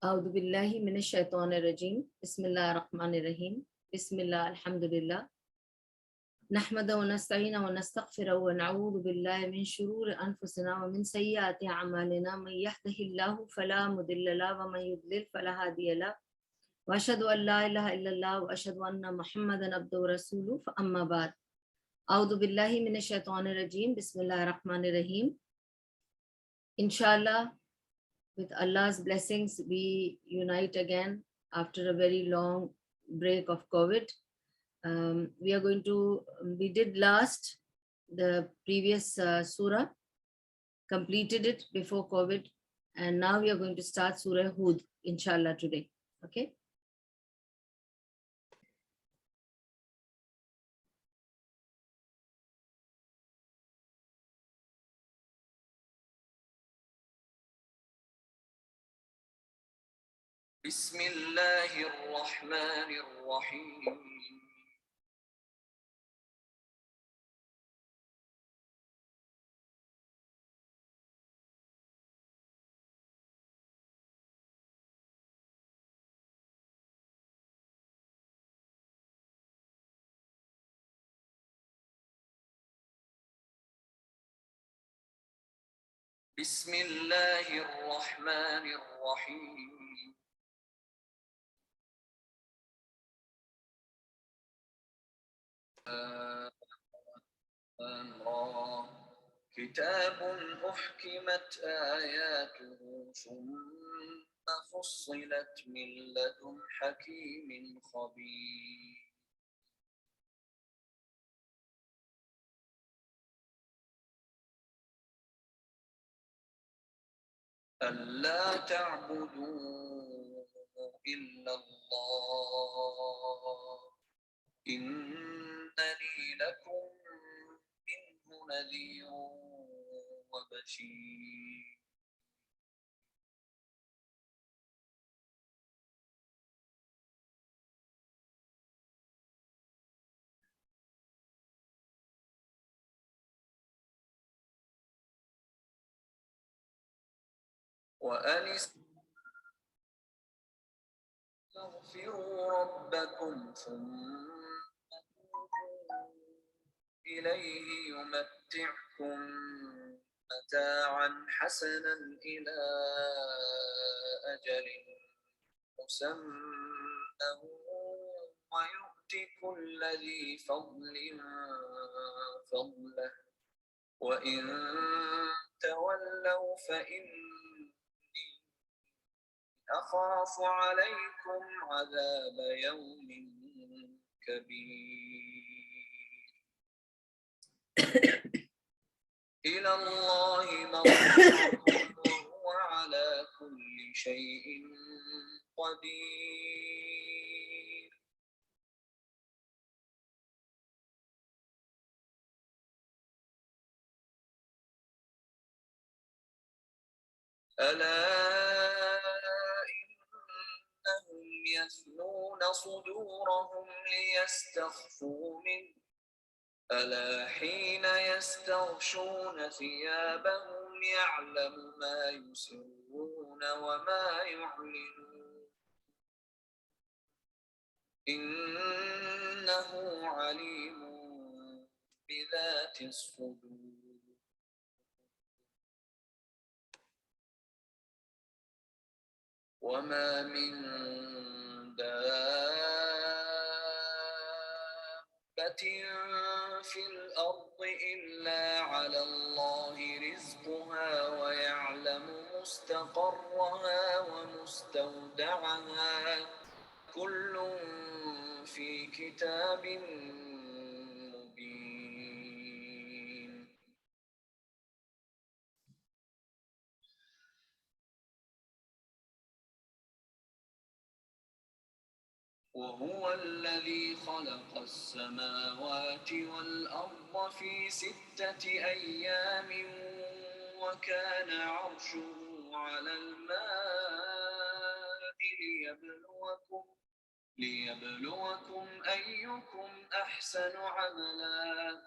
औज़ु बिल्लाहि मिनश शैतानिर रजीम बिस्मिल्लाहिर रहमानिर रहीम बिस्मिल्लाह अल्हम्दुलिल्लाह नहमदु व नस्तईनु व नस्तगफिरु व नऊज़ु बिल्लाहि मिन शुरूरि अनफुसिना व मिन सय्यिआति अमालिना मन यहदिहिल्लाहु फला मुदिल्ल लहु व मन युद्लिल फला हादिय लहु व अशहदु अन ला इलाहा इल्लल्लाह व अशहदु अन्ना मुहम्मदन अब्दुहु व रसूलुहु अम्मा बाद औज़ु बिल्लाहि मिनश शैतानिर रजीम बिस्मिल्लाहिर रहमानिर रहीम इंशाअल्लाह. With Allah's blessings, we unite again after a very long break of COVID. We did last the previous surah, completed it before COVID, and now we are going to start Surah Hud, inshallah, today. Okay? Bismillahirrahmanirrahim. Bismillahirrahmanirrahim. كتاب أحكمت آياته ثم فصلت من لدن حكيم خبير. ألا تعبدوا إلا الله إنني لكم منه نذير وبشير. وأن استغفروا ربكم ثم توبوا إليه يمتعكم متاعا حسنا إلى أجل مسمى ويؤتي كل ذي فضل فضله وإن تولوا فإني أخاف عليكم عذاب يوم كبير. إلى الله مرجعكم وهو على كل شيء قدير. ألا إنهم يثنون صدورهم ليستخفوا منه ألا حين يستغشون ثيابهم يعلم ما يسرون وما يعلنون إنه عليم بذات الصدور. وما من دابة في الأرض إلا على الله رزقها ويعلم مستقرها ومستودعها كل في كتاب مبين. وهو الذي خلق السماوات والأرض في 6 أيام وكان عرشه على الماء ليبلوكم أيكم أحسن عملا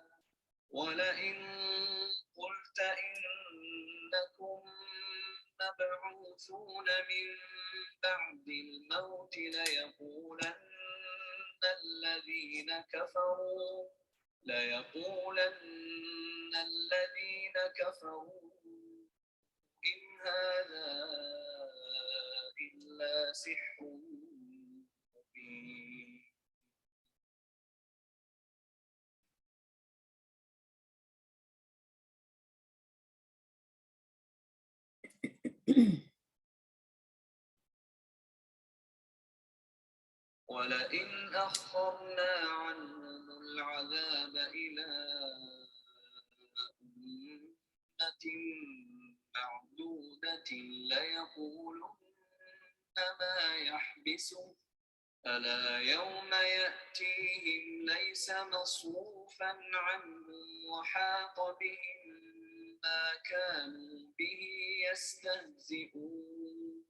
ولئن قلت إنكم مبعوثون من بعد الموت ليقولن الذين كفروا إن هذا إلا سحر مبين. ولئن أخرنا عنهم العذاب إلى أمة معدودة ليقولن ما يحبسه ألا يوم يأتيهم ليس مصروفا عنهم وحاق بهم ما كانوا به يستهزئون.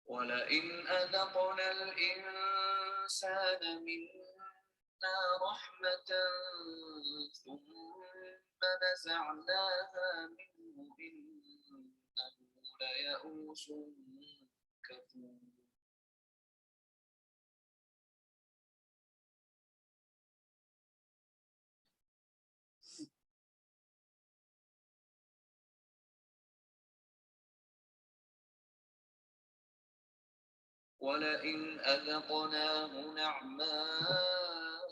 ولئن أذقنا الإنسان منا رحمة ثم نزعناها منه إنه ليئوس كفور. ولئن أذقناه نعماء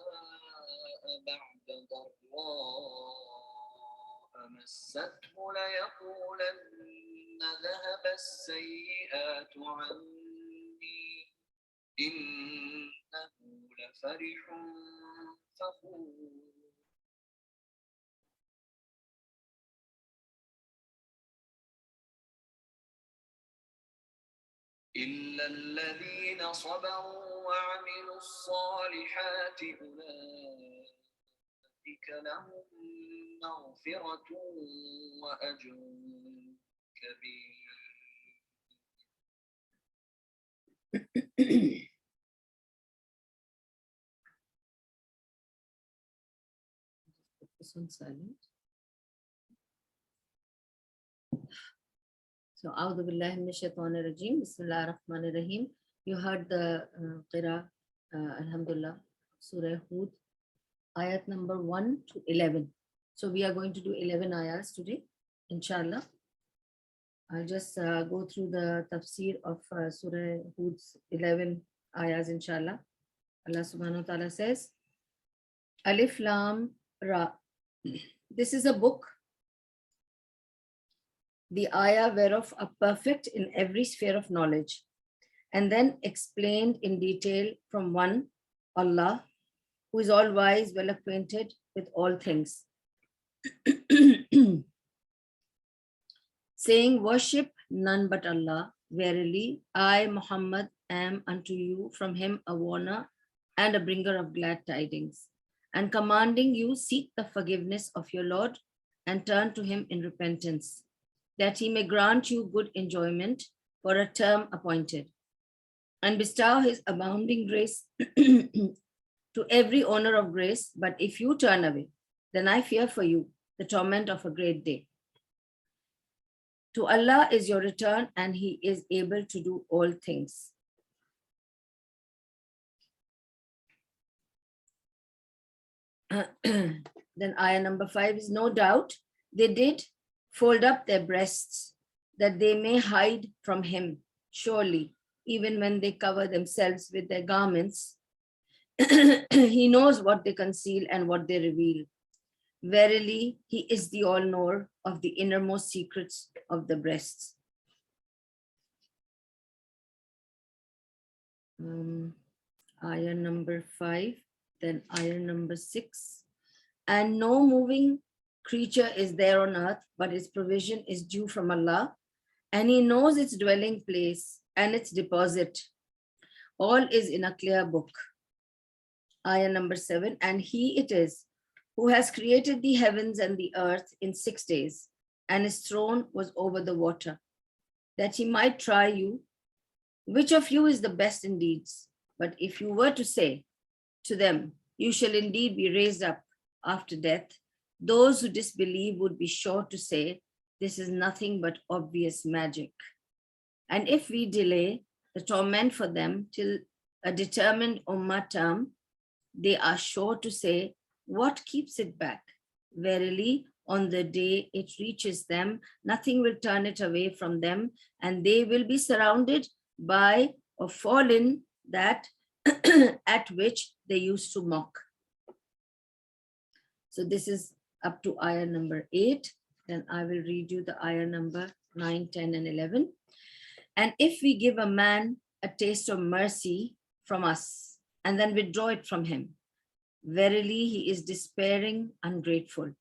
بعد ضراء مسته ليقولن ذهب السيئات عني إنه لفرح فخور. إلا الذين صبروا وعملوا الصالحات أولئك لهم مغفرة وأجر كبير. This one's silent. So, A'udhu Billahi Minash Shaitanir Rajim. Bismillahir Rahmanir Rahim. You heard the Qira, Alhamdulillah, Surah Hud, ayat number 1 to 11. So, we are going to do 11 ayahs today, inshallah. I'll just go through the tafsir of Surah Hud's 11 ayahs, inshallah. Allah subhanahu wa ta'ala says, Alif Lam Ra. This is a book, the ayah whereof are perfect in every sphere of knowledge, and then explained in detail from one, Allah, who is all wise, well acquainted with all things. Saying, worship none but Allah. Verily, I, Muhammad, am unto you from him a warner and a bringer of glad tidings, and commanding you seek the forgiveness of your Lord and turn to him in repentance, that he may grant you good enjoyment for a term appointed, and bestow his abounding grace to every owner of grace. But if you turn away, then I fear for you the torment of a great day. To Allah is your return, and he is able to do all things. Then ayah number 5 is, no doubt they did fold up their breasts that they may hide from him. Surely, even when they cover themselves with their garments, he knows what they conceal and what they reveal. Verily, he is the all-knower of the innermost secrets of the breasts. Ayah number 5, then ayah number 6. And no moving creature is there on earth, but its provision is due from Allah, and he knows its dwelling place and its deposit. All is in a clear book. Ayah number 7, and he it is who has created the heavens and the earth in 6 days, and his throne was over the water, that he might try you, which of you is the best in deeds. But if you were to say, to them, you shall indeed be raised up after death. Those who disbelieve would be sure to say, this is nothing but obvious magic. And if we delay the torment for them till a determined Ummah term, they are sure to say, what keeps it back? Verily, on the day it reaches them, nothing will turn it away from them, and they will be surrounded by a fallen that at which they used to mock. So this is up to ayah number 8. Then I will read you the ayah number 9, 10, and 11. And if we give a man a taste of mercy from us and then withdraw it from him, verily he is despairing, ungrateful.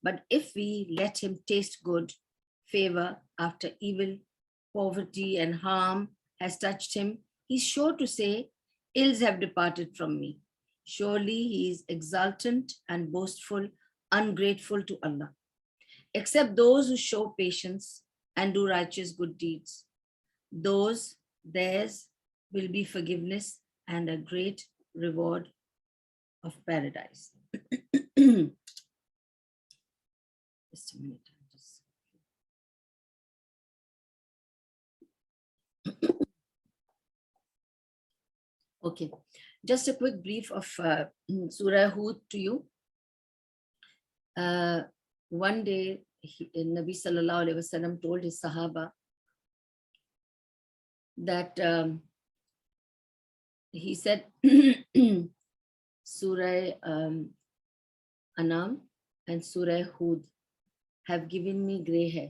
But if we let him taste good, favor after evil, poverty and harm has touched him, he's sure to say, ills have departed from me. Surely he is exultant and boastful, ungrateful to Allah. Except those who show patience and do righteous good deeds, theirs will be forgiveness and a great reward of paradise. Just a minute. Okay, just a quick brief of Surah Hud to you. One day, Nabi Sallallahu Alaihi Wasallam told his Sahaba that he said, Surah Anam and Surah Hud have given me gray hair.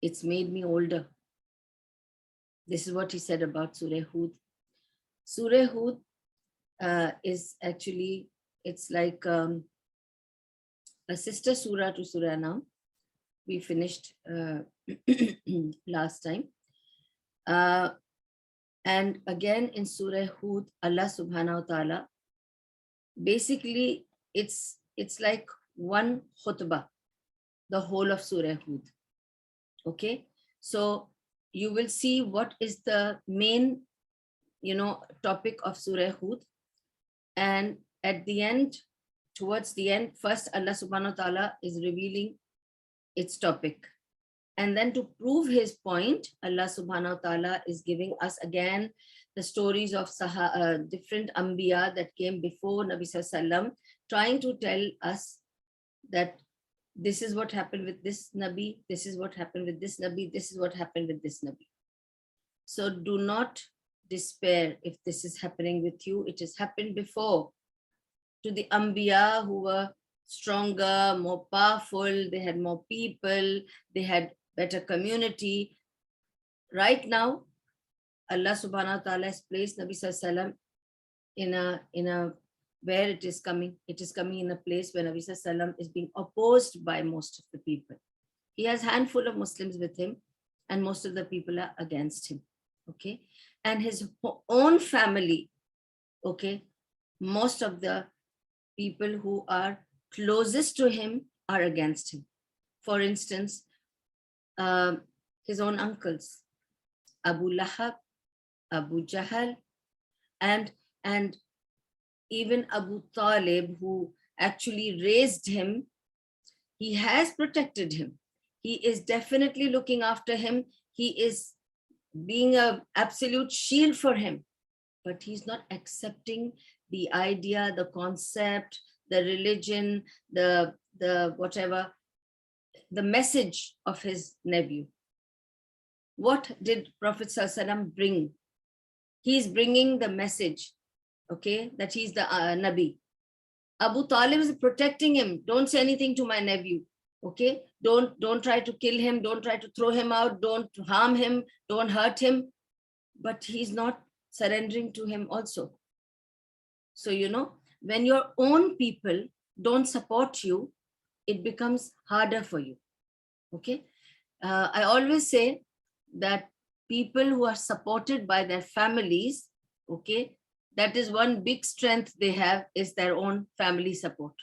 It's made me older. This is what he said about Surah Hud. Surah Hud is actually, it's like a sister surah to Surah Anam. We finished last time. And again in Surah Hud, Allah subhanahu wa ta'ala, basically it's like one khutbah, the whole of Surah Hud. Okay, so you will see what is the main, topic of Surah Hud. And at the end, towards the end, first Allah subhanahu wa ta'ala is revealing its topic. And then to prove his point, Allah subhanahu wa ta'ala is giving us again the stories of different Anbiya that came before Nabi Sallallahu Alaihi Wasallam, trying to tell us that this is what happened with this Nabi, this is what happened with this Nabi, this is what happened with this Nabi. So do not despair if this is happening with you. It has happened before to the Anbiya who were stronger, more powerful, they had more people, they had better community. Right now, Allah subhanahu wa ta'ala has placed Nabi Sallallahu Alaihi Wasallam in a where it is coming in a place where Nabi Sallallahu Alaihi Wasallam is being opposed by most of the people. He has a handful of Muslims with him and most of the people are against him. Okay, and his own family, okay, most of the people who are closest to him are against him. For instance, his own uncles, Abu Lahab, Abu Jahl, and even Abu Talib, who actually raised him. He has protected him. He is definitely looking after him. He is being an absolute shield for him, but he's not accepting the idea, the concept, the religion, the whatever, the message of his nephew. What did Prophet Sallallahu Alaihi Wasallam bring? He's bringing the message, okay, that he's the Nabi. Abu Talib is protecting him. Don't say anything to my nephew, okay? Don't try to kill him. Don't try to throw him out. Don't harm him. Don't hurt him. But he's not surrendering to him also. So, when your own people don't support you, it becomes harder for you, okay? I always say that people who are supported by their families, okay, that is one big strength they have, is their own family support.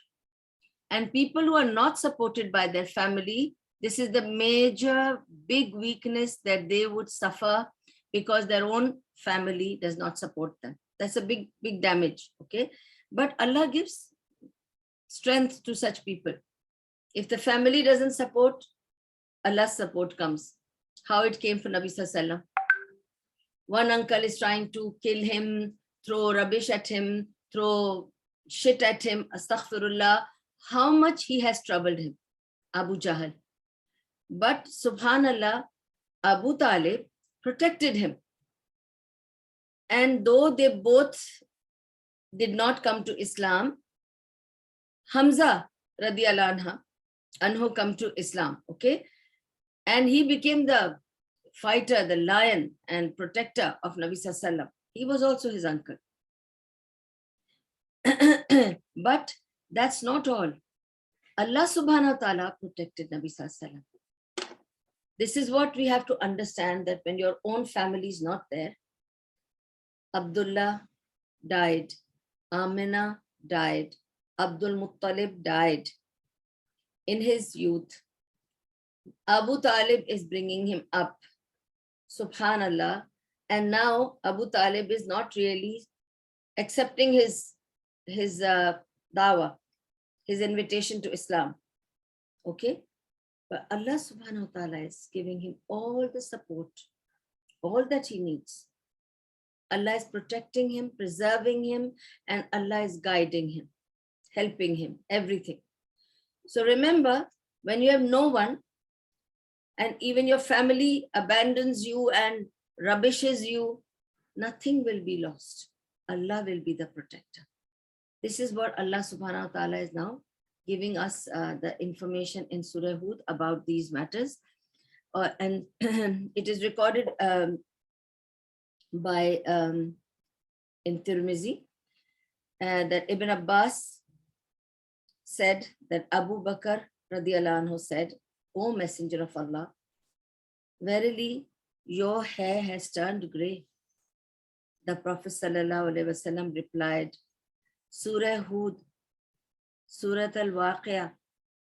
And people who are not supported by their family, this is the major big weakness that they would suffer, because their own family does not support them. That's a big damage. Okay, but Allah gives strength to such people. If the family doesn't support, Allah's support comes. How it came for Nabi Sallallahu Alaihi Wasallam. One uncle is trying to kill him, throw rubbish at him, throw shit at him, astaghfirullah. How much he has troubled him, Abu Jahl. But subhanallah, Abu Talib protected him. And though they both did not come to Islam, Hamza radiallahu anhu come to Islam, okay? And he became the fighter, the lion and protector of Nabi Sallallahu Alaihi Wasallam. He was also his uncle. But that's not all. Allah subhanahu wa ta'ala protected Nabi Sallallahu Alaihi Wasallam. This is what we have to understand, that when your own family is not there, Abdullah died, Amina died, Abdul Muttalib died in his youth. Abu Talib is bringing him up, subhanallah, and now Abu Talib is not really accepting his dawah, his invitation to Islam. Okay, but Allah subhanahu wa ta'ala is giving him all the support, all that he needs. Allah is protecting him, preserving him, and Allah is guiding him, helping him, everything. So remember, when you have no one, and even your family abandons you and rubbishes you, nothing will be lost. Allah will be the protector. This is what Allah subhanahu wa ta'ala is now giving us the information in Surah Hud about these matters. And it is recorded by in Tirmizi that Ibn Abbas said that Abu Bakr radiallahu anhu said, "O Messenger of Allah, verily your hair has turned grey." The Prophet sallallahu alaihi wasallam replied, Surah Hud, Surah Al-Waqi'ah,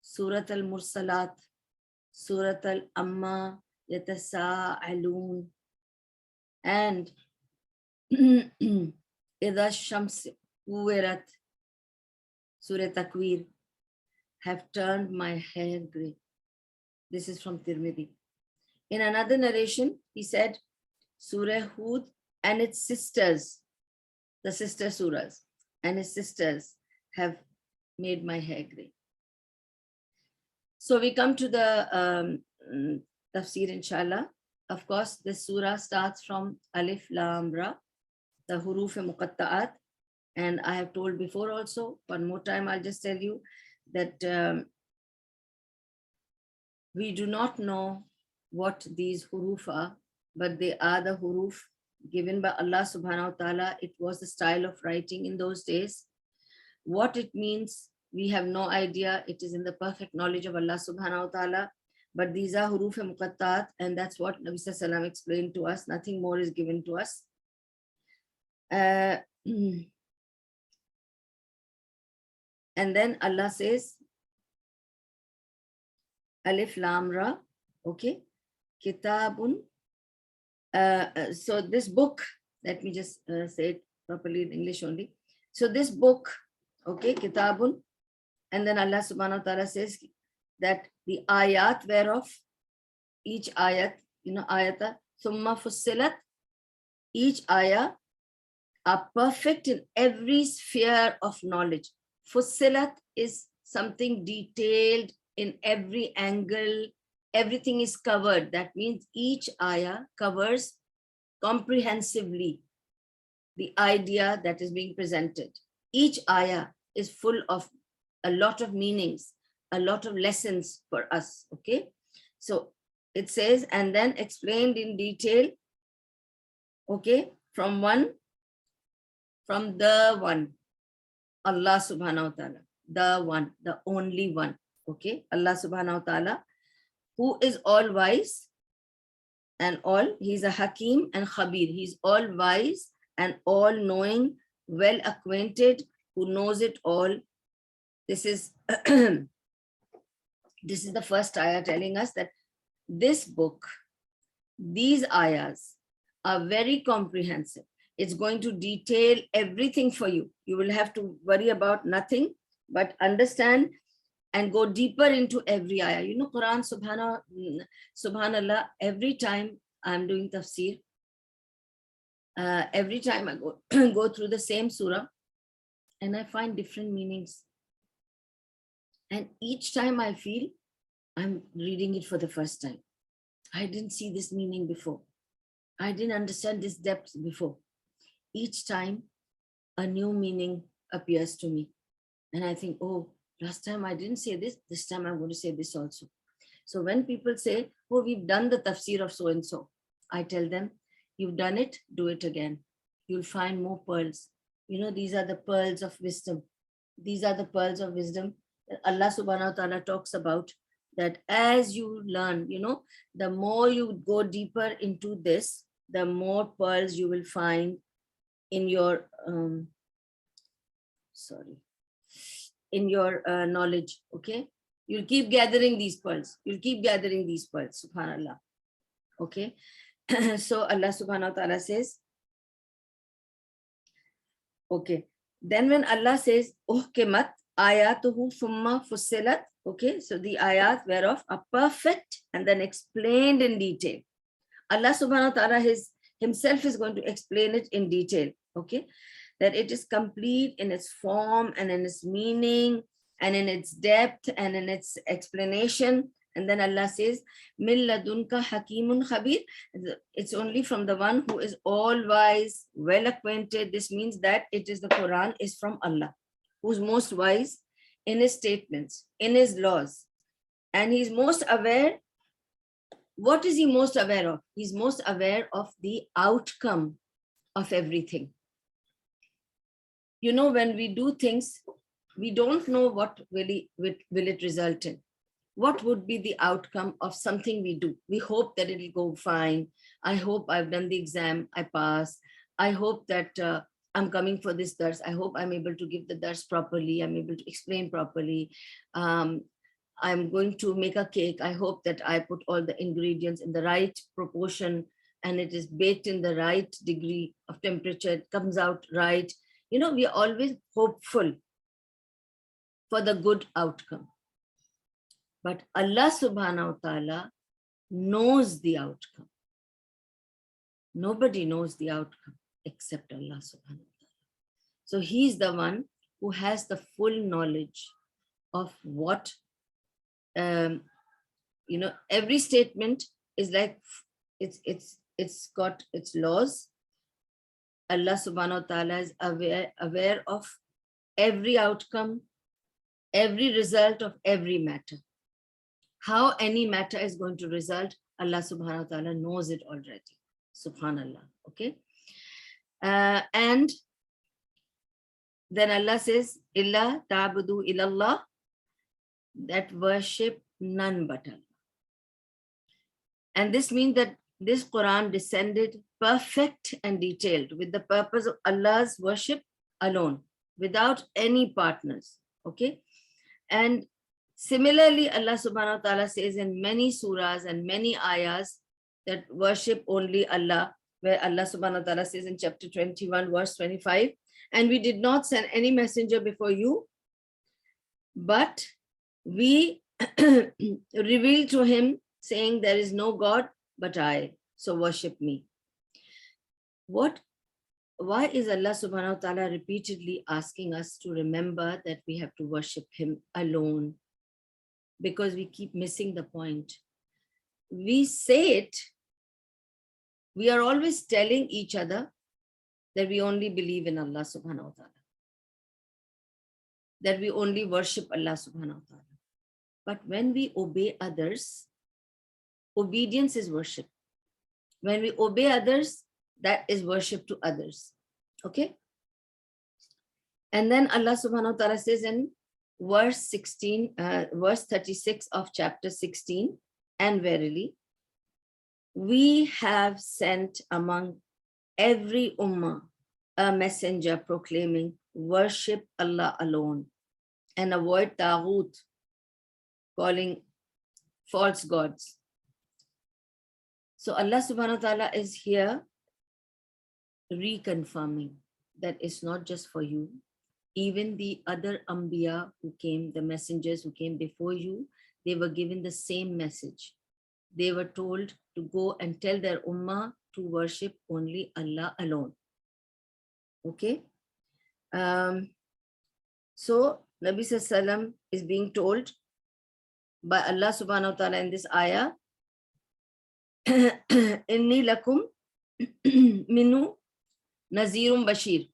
Surah Al-Mursalat, Surah Al-Amma Yatasa'alun, and Idha Shams Kuwirat, Surah Takwir, have turned my hair grey. This is from Tirmidhi. In another narration, he said, Surah Hud and its sisters, the sister surahs, and its sisters have made my hair grey. So we come to the tafsir, inshallah. Of course, this surah starts from Alif Lam Ra, the huruf muqatta'at. And I have told before also, one more time, I'll just tell you that we do not know what these huruf are, but they are the huruf given by Allah subhanahu wa ta'ala. It was the style of writing in those days. What it means, we have no idea. It is in the perfect knowledge of Allah subhanahu wa ta'ala. But these are huruf muqatta'at, and that's what Nabi Sallallahu Alaihi Wasallam explained to us. Nothing more is given to us. And then Allah says, Alif Lam Ra, okay, Kitabun. So this book, let me just say it properly in English only. So this book, okay, Kitabun, and then Allah subhanahu wa ta'ala says that the ayat whereof, each ayat, ayata, thumma fussilat, each ayah are perfect in every sphere of knowledge. Fussilat is something detailed in every angle, everything is covered. That means each ayah covers comprehensively the idea that is being presented. Each ayah is full of a lot of meanings, a lot of lessons for us, okay? So it says, and then explained in detail, okay, from the one, Allah subhanahu wa ta'ala, the one, the only one, okay? Allah subhanahu wa ta'ala, who is all wise and all, he's a Hakim and Khabir. He's all wise and all knowing, well acquainted, who knows it all. This is this is the first ayah telling us that this book, these ayahs are very comprehensive. It's going to detail everything for you. You will have to worry about nothing, but understand and go deeper into every ayah. You know, Quran, subhanallah, every time I'm doing tafsir, every time I go, go through the same surah, and I find different meanings. And each time I feel I'm reading it for the first time. I didn't see this meaning before. I didn't understand this depth before. Each time a new meaning appears to me. And I think, oh, last time I didn't say this time I'm going to say this also. So when people say, oh, we've done the tafsir of so-and-so, I tell them, you've done it, do it again. You'll find more pearls. You know, these are the pearls of wisdom. These are the pearls of wisdom that Allah subhanahu wa ta'ala talks about, that as you learn, you know, the more you go deeper into this, the more pearls you will find in your, in your knowledge, okay? You'll keep gathering these pearls. You'll keep gathering these pearls, subhanallah, okay? So Allah subhanahu wa ta'ala says, okay, then when Allah says, uhkimat ayatuhu thumma fussilat, okay, so the ayat whereof are perfect and then explained in detail. Allah subhanahu wa ta'ala himself is going to explain it in detail, okay, that it is complete in its form and in its meaning and in its depth and in its explanation. And then Allah says, Min ladunka hakimun khabir. It's only from the one who is all wise, well acquainted. This means that it is the Quran is from Allah, who's most wise in his statements, in his laws. And he's most aware. What is he most aware of? He's most aware of the outcome of everything. You know, when we do things, we don't know what will it result in. What would be the outcome of something we do? We hope that it'll go fine. I hope I've done the exam, I pass. I hope that I'm coming for this dars. I hope I'm able to give the dars properly. I'm able to explain properly. I'm going to make a cake. I hope that I put all the ingredients in the right proportion and it is baked in the right degree of temperature. It comes out right. You know, we are always hopeful for the good outcome. But Allah subhanahu wa ta'ala knows the outcome. Nobody knows the outcome except Allah subhanahu wa ta'ala. So he's the one who has the full knowledge of what, you know, every statement is like, it's got its laws. Allah subhanahu wa ta'ala is aware of every outcome, every result of every matter. How any matter is going to result, Allah subhanahu wa ta'ala knows it already. Subhanallah, okay? And then Allah says, Illa ta'budu ilallah, that worship none but Allah. And this means that this Quran descended perfect and detailed with the purpose of Allah's worship alone, without any partners, okay? And similarly, Allah subhanahu wa ta'ala says in many surahs and many ayahs that worship only Allah, where Allah subhanahu wa ta'ala says in chapter 21, verse 25, and we did not send any messenger before you, but we revealed to him saying, there is no God but I, so worship me. Why is Allah subhanahu wa ta'ala repeatedly asking us to remember that we have to worship him alone? Because we keep missing the point. We say it, we are always telling each other that we only believe in Allah subhanahu wa ta'ala, that we only worship Allah subhanahu wa ta'ala. But when we obey others, obedience is worship. When we obey others, that is worship to others, okay? And then Allah subhanahu wa ta'ala says in verse 36 of chapter 16, and verily, we have sent among every ummah a messenger proclaiming, worship Allah alone and avoid taghut, calling false gods. So Allah subhanahu wa ta'ala is here reconfirming that it's not just for you. Even the other Anbiya who came, the messengers who came before you, they were given the same message. They were told to go and tell their ummah to worship only Allah alone. Okay? So Nabi Sallam is being told by Allah subhanahu wa ta'ala in this ayah, Inni lakum minu nazirum bashir.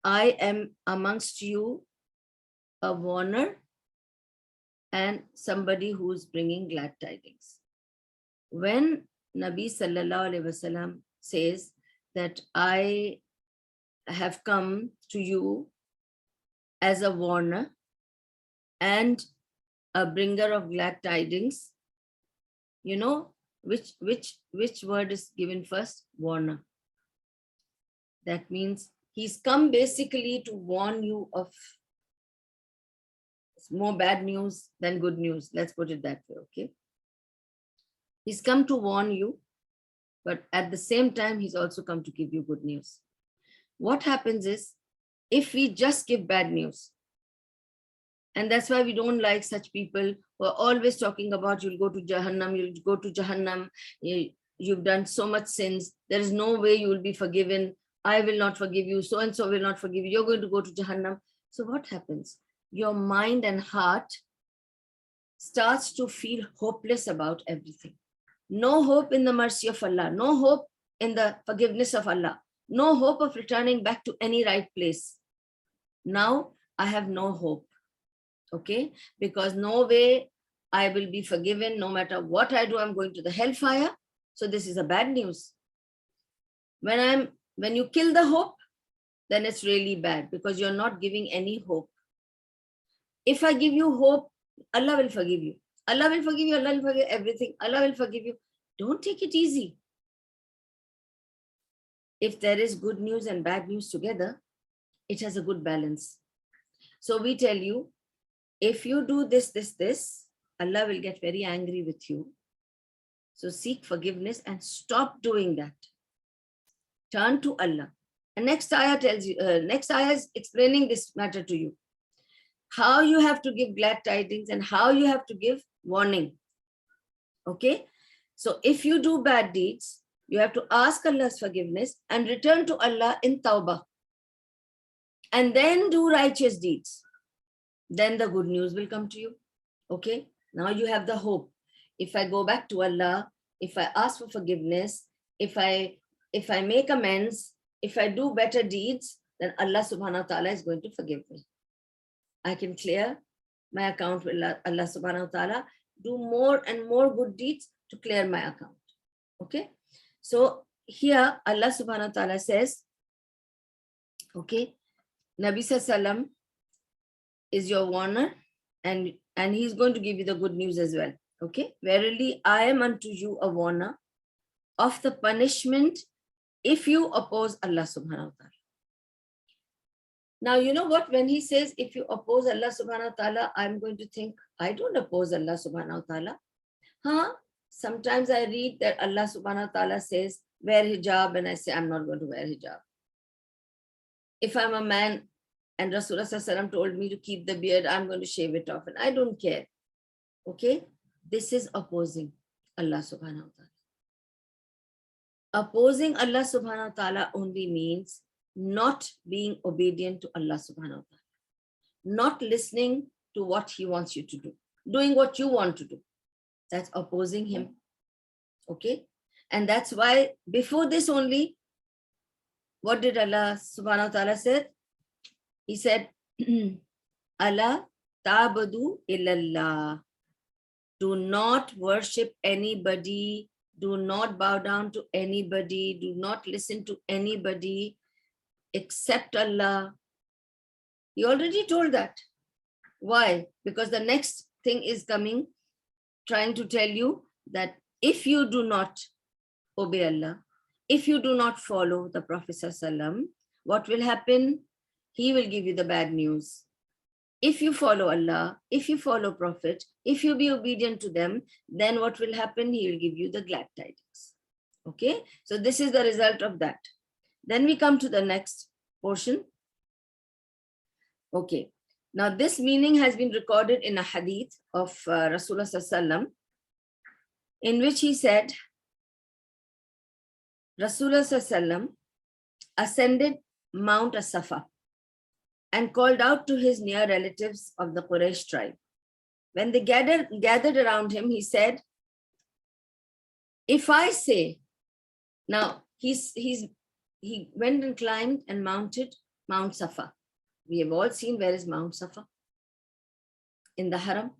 I am amongst you a warner and somebody who is bringing glad tidings. When Nabi sallallahu alaihi wasallam says that I have come to you as a warner and a bringer of glad tidings, you know, which word is given first? Warner. That means he's come basically to warn you of more bad news than good news. Let's put it that way, okay? He's come to warn you, but at the same time, he's also come to give you good news. What happens is, if we just give bad news, and that's why we don't like such people who are always talking about you'll go to Jahannam, you'll go to Jahannam, you've done so much sins, there is no way you will be forgiven, I will not forgive you, so-and-so will not forgive you, you're going to go to Jahannam. So what happens? Your mind and heart starts to feel hopeless about everything. No hope in the mercy of Allah, no hope in the forgiveness of Allah, no hope of returning back to any right place. Now I have no hope, okay? Because no way I will be forgiven, no matter what I do, I'm going to the hellfire. So this is a bad news. When you kill the hope, then it's really bad because you're not giving any hope. If I give you hope, Allah will forgive you. Allah will forgive you, Allah will forgive everything. Allah will forgive you. Don't take it easy. If there is good news and bad news together, it has a good balance. So we tell you, if you do this, Allah will get very angry with you. So seek forgiveness and stop doing that. Turn to Allah. And next ayah tells you, next ayah is explaining this matter to you. How you have to give glad tidings and how you have to give warning. Okay? So if you do bad deeds, you have to ask Allah's forgiveness and return to Allah in tawbah. And then do righteous deeds. Then the good news will come to you. Okay? Now you have the hope. If I go back to Allah, if I ask for forgiveness, if I make amends, if I do better deeds, then Allah subhanahu wa ta'ala is going to forgive me. I can clear my account with Allah subhanahu wa ta'ala, do more and more good deeds to clear my account. Okay? So here Allah subhanahu wa ta'ala says, okay, Nabi Sallam is your warner and he's going to give you the good news as well. Okay? Verily, I am unto you a warner of the punishment if you oppose Allah subhanahu wa ta'ala. Now, you know what, when he says, if you oppose Allah subhanahu wa ta'ala, I'm going to think, I don't oppose Allah subhanahu wa ta'ala. Sometimes I read that Allah subhanahu wa ta'ala says, wear hijab, and I say, I'm not going to wear hijab. If I'm a man and Rasulullah sallallahu alaihi wasallam told me to keep the beard, I'm going to shave it off, and I don't care. Okay? This is opposing Allah subhanahu wa ta'ala. Opposing Allah subhanahu wa ta'ala only means not being obedient to Allah subhanahu wa ta'ala, not listening to what he wants you to do, doing what you want to do. That's opposing him. Okay? And that's why before this only, what did Allah subhanahu wa ta'ala say? He said, Allah ta'budu illallah. Do not worship anybody. Do not bow down to anybody. Do not listen to anybody except Allah. He already told that. Why? Because the next thing is coming, trying to tell you that if you do not obey Allah, if you do not follow the Prophet ﷺ, what will happen? He will give you the bad news. If you follow Allah, if you follow Prophet, if you be obedient to them, then what will happen? He will give you the glad tidings. Okay? So this is the result of that. Then we come to the next portion. Okay. Now this meaning has been recorded in a hadith of Rasulullah sallam, in which he said, Rasulullah sallam ascended Mount As-Safa and called out to his near relatives of the Quraysh tribe. When they gathered around him, he said, if I say, now he went and climbed and mounted Mount Safa. We have all seen where is Mount Safa in the Haram.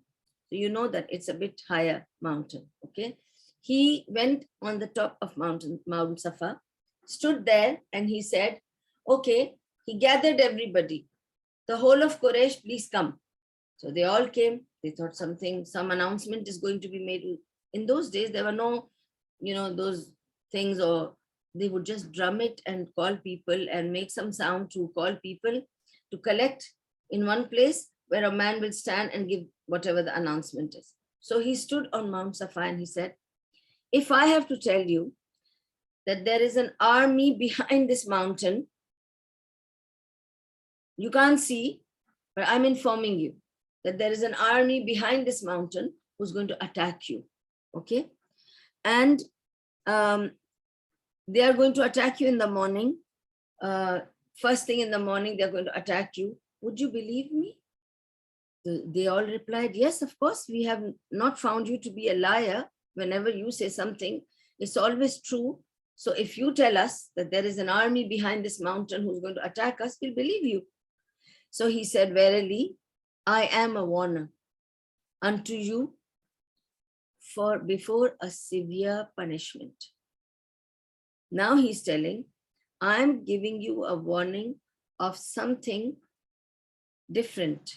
So you know that it's a bit higher mountain, okay? He went on the top of Mount Safa, stood there, and he said, okay, he gathered everybody. The whole of Quraysh, please come. So they all came. They thought some announcement is going to be made. In those days, there were no, those things, or they would just drum it and call people and make some sound to call people to collect in one place where a man will stand and give whatever the announcement is. So he stood on Mount Safa and he said, if I have to tell you that there is an army behind this mountain, you can't see, but I'm informing you that there is an army behind this mountain who's going to attack you, okay? And they are going to attack you in the morning. First thing in the morning, they're going to attack you. Would you believe me? They all replied, yes, of course, we have not found you to be a liar. Whenever you say something, it's always true. So if you tell us that there is an army behind this mountain who's going to attack us, we'll believe you. So he said, verily, I am a warner unto you before a severe punishment. Now he's telling, I'm giving you a warning of something different.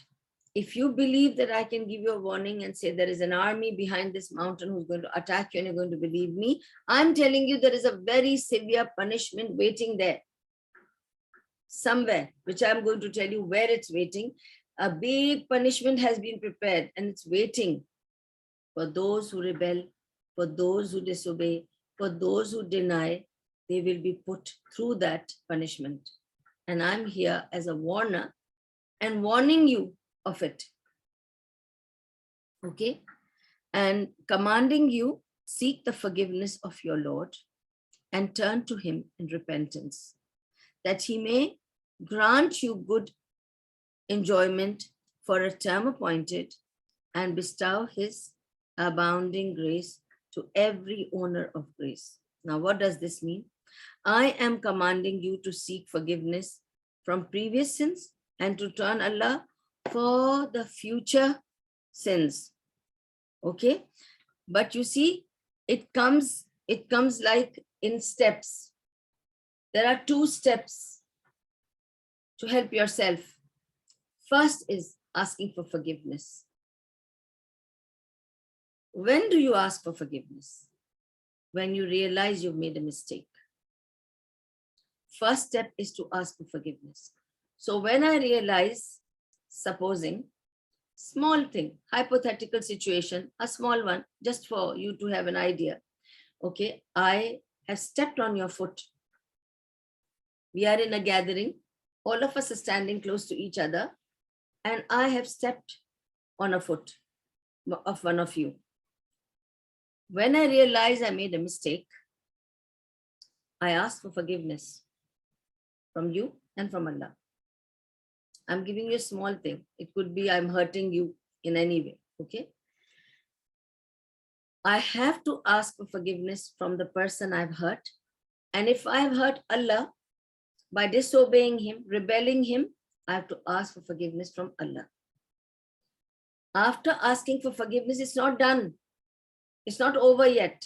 If you believe that I can give you a warning and say there is an army behind this mountain who's going to attack you and you're going to believe me, I'm telling you there is a very severe punishment waiting there. Somewhere, which I'm going to tell you where it's waiting. A big punishment has been prepared and it's waiting for those who rebel, for those who disobey, for those who deny. They will be put through that punishment. And I'm here as a warner and warning you of it. Okay? And commanding you, seek the forgiveness of your Lord and turn to him in repentance, that he may grant you good enjoyment for a term appointed and bestow his abounding grace to every owner of grace. Now, what does this mean? I am commanding you to seek forgiveness from previous sins and to turn Allah for the future sins. Okay? But you see, it comes like in steps. There are 2 steps to help yourself. First is asking for forgiveness. When do you ask for forgiveness? When you realize you've made a mistake. First step is to ask for forgiveness. So when I realize, supposing, small thing, hypothetical situation, a small one, just for you to have an idea. Okay, I have stepped on your foot. We are in a gathering. All of us are standing close to each other. And I have stepped on a foot of one of you. When I realize I made a mistake, I ask for forgiveness from you and from Allah. I'm giving you a small thing. It could be I'm hurting you in any way, okay? I have to ask for forgiveness from the person I've hurt. And if I have hurt Allah by disobeying him, rebelling him, I have to ask for forgiveness from Allah. After asking for forgiveness, it's not done. It's not over yet.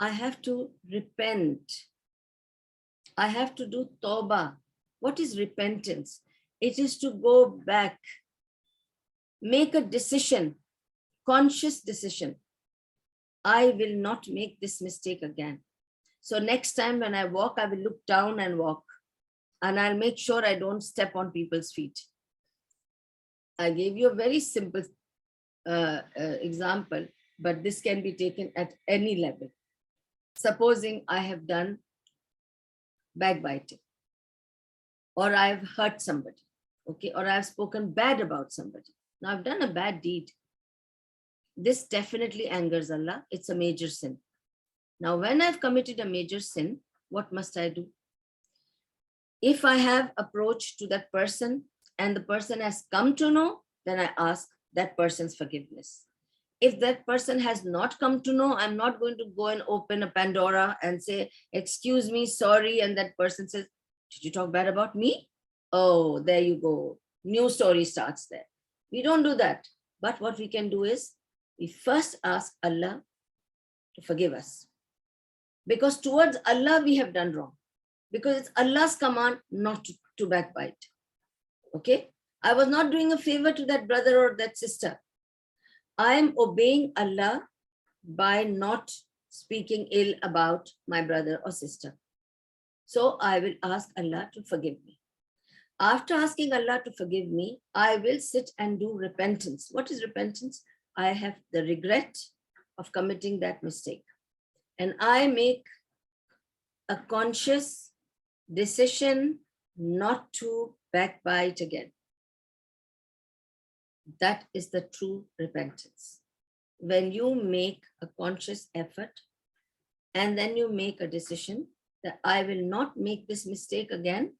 I have to repent. I have to do tawbah. What is repentance? It is to go back, make a decision, conscious decision. I will not make this mistake again. So next time when I walk, I will look down and walk. And I'll make sure I don't step on people's feet. I gave you a very simple example, but this can be taken at any level. Supposing I have done backbiting, or I've hurt somebody, okay, or I've spoken bad about somebody. Now I've done a bad deed. This definitely angers Allah. It's a major sin. Now, when I've committed a major sin, what must I do? If I have approached to that person and the person has come to know, then I ask that person's forgiveness. If that person has not come to know, I'm not going to go and open a Pandora and say, excuse me, sorry. And that person says, did you talk bad about me? Oh, there you go. New story starts there. We don't do that. But what we can do is, we first ask Allah to forgive us. Because towards Allah, we have done wrong. Because it's Allah's command not to backbite. Okay? I was not doing a favor to that brother or that sister. I am obeying Allah by not speaking ill about my brother or sister. So I will ask Allah to forgive me. After asking Allah to forgive me, I will sit and do repentance. What is repentance? I have the regret of committing that mistake. And I make a conscious decision not to backbite again. That is the true repentance. When you make a conscious effort and then you make a decision that I will not make this mistake again,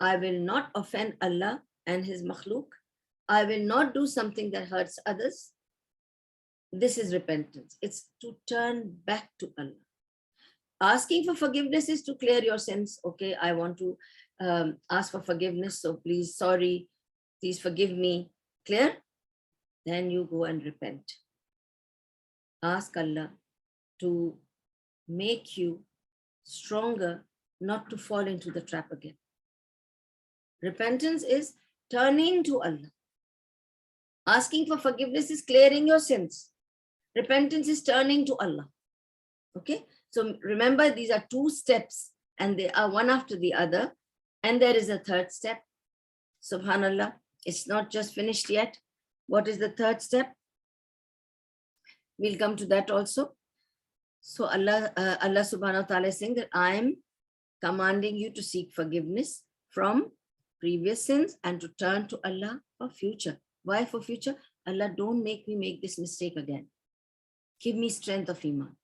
I will not offend Allah and His makhluk, I will not do something that hurts others. This is repentance. It's to turn back to Allah. Asking for forgiveness is to clear your sins. Okay, I want to ask for forgiveness, so please, sorry, please forgive me. Clear? Then you go and repent. Ask Allah to make you stronger, not to fall into the trap again. Repentance is turning to Allah. Asking for forgiveness is clearing your sins. Repentance is turning to Allah. Okay? So remember, these are two steps and they are one after the other. And there is a third step. Subhanallah, it's not just finished yet. What is the third step? We'll come to that also. So Allah subhanahu wa ta'ala is saying that I am commanding you to seek forgiveness from previous sins and to turn to Allah for future. Why for future? Allah, don't make me make this mistake again. Give me strength of iman.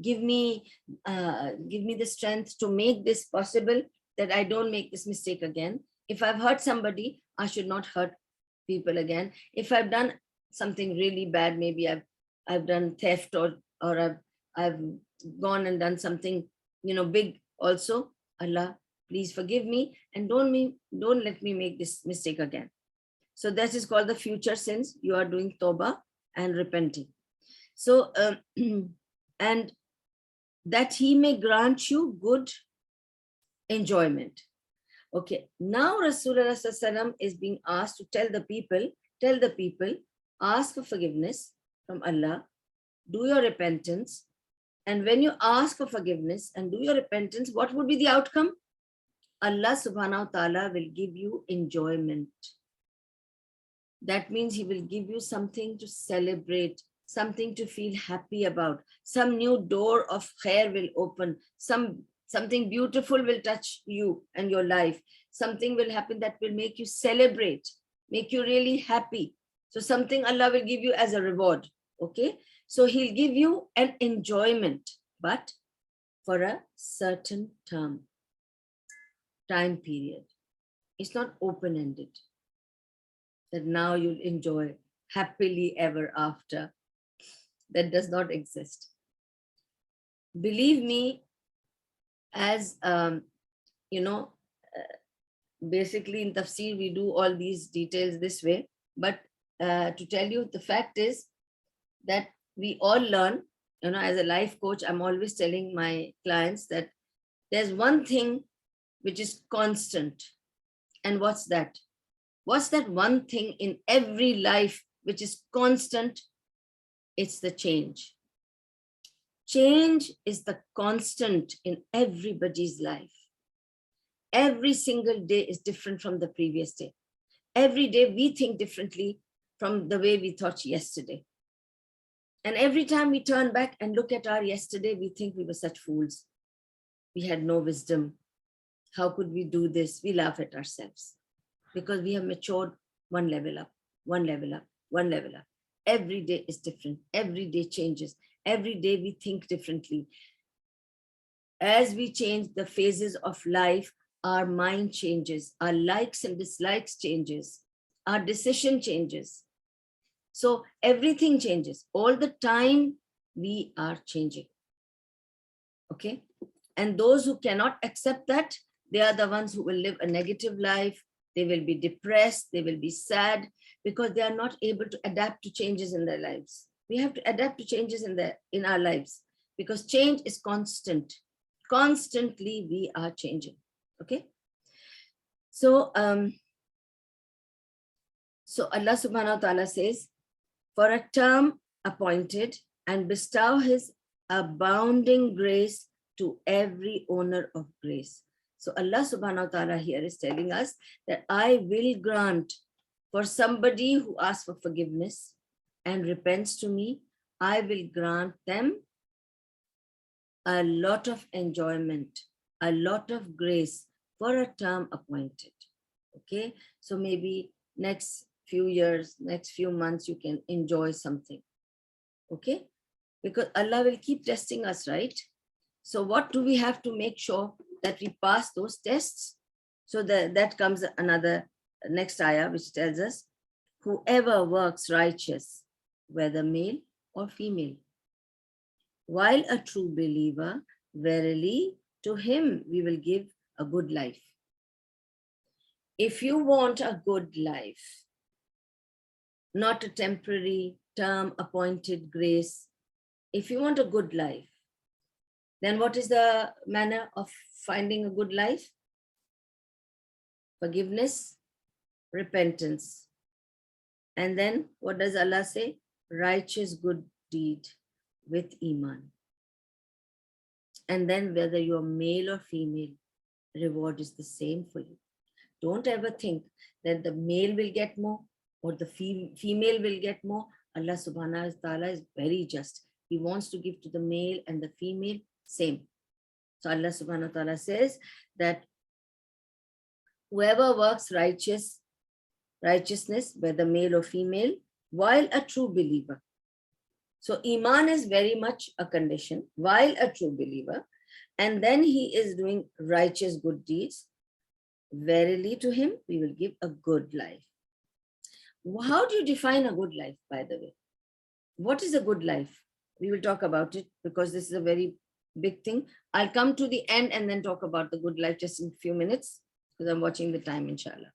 Give me the strength to make this possible, that I don't make this mistake again. If I've hurt somebody, I should not hurt people again. If I've done something really bad, maybe I've done theft or I've gone and done something, big also. Allah, please forgive me and don't let me make this mistake again. So that is called the future sins. You are doing tawbah and repenting. So, and that He may grant you good enjoyment. Okay, now Rasulullah is being asked to tell the people, ask for forgiveness from Allah, do your repentance. And when you ask for forgiveness and do your repentance, what would be the outcome? Allah subhanahu wa ta'ala will give you enjoyment. That means He will give you something to celebrate, something to feel happy about. Some new door of khair will open. Something beautiful will touch you and your life. Something will happen that will make you celebrate, make you really happy. So something Allah will give you as a reward. Okay. So He'll give you an enjoyment, but for a certain time period. It's not open-ended. That now you'll enjoy happily ever after. That does not exist. Believe me, as basically in tafsir, we do all these details this way. But to tell you, the fact is that we all learn, as a life coach, I'm always telling my clients that there's one thing which is constant. And what's that? What's that one thing in every life which is constant? It's the change. Change is the constant in everybody's life. Every single day is different from the previous day. Every day we think differently from the way we thought yesterday. And every time we turn back and look at our yesterday, we think we were such fools. We had no wisdom. How could we do this? We laugh at ourselves because we have matured one level up, one level up, one level up. Every day is different. Every day changes. Every day we think differently. As we change the phases of life, our mind changes, our likes and dislikes changes, our decision changes. So everything changes. All the time we are changing. Okay? And those who cannot accept that, they are the ones who will live a negative life. They will be depressed, they will be sad, because they are not able to adapt to changes in their lives. We have to adapt to changes in our lives, because change is constant. Constantly we are changing. Okay? So Allah subhanahu wa ta'ala says, for a term appointed, and bestow his abounding grace to every owner of grace. So Allah subhanahu wa ta'ala here is telling us that I will grant for somebody who asks for forgiveness and repents to me, I will grant them a lot of enjoyment, a lot of grace for a term appointed. Okay, so maybe next few years, next few months, you can enjoy something. Okay, because Allah will keep testing us, right? So what do we have to make sure that we pass those tests? So that comes another next ayah, which tells us, whoever works righteous, whether male or female, while a true believer, verily to him we will give a good life. If you want a good life, not a temporary term appointed grace, if you want a good life, then what is the manner of finding a good life? Forgiveness, repentance. And then what does Allah say? Righteous good deed with Iman. And then whether you're male or female, reward is the same for you. Don't ever think that the male will get more or the female will get more. Allah subhanahu wa ta'ala is very just. He wants to give to the male and the female same. So Allah subhanahu wa ta'ala says that whoever works righteousness, whether male or female, while a true believer. So Iman is very much a condition, while a true believer, and then he is doing righteous good deeds, verily to him we will give a good life. How do you define a good life, by the way? What is a good life? We will talk about it because this is a very big thing. I'll come to the end and then talk about the good life just in a few minutes because I'm watching the time, inshallah.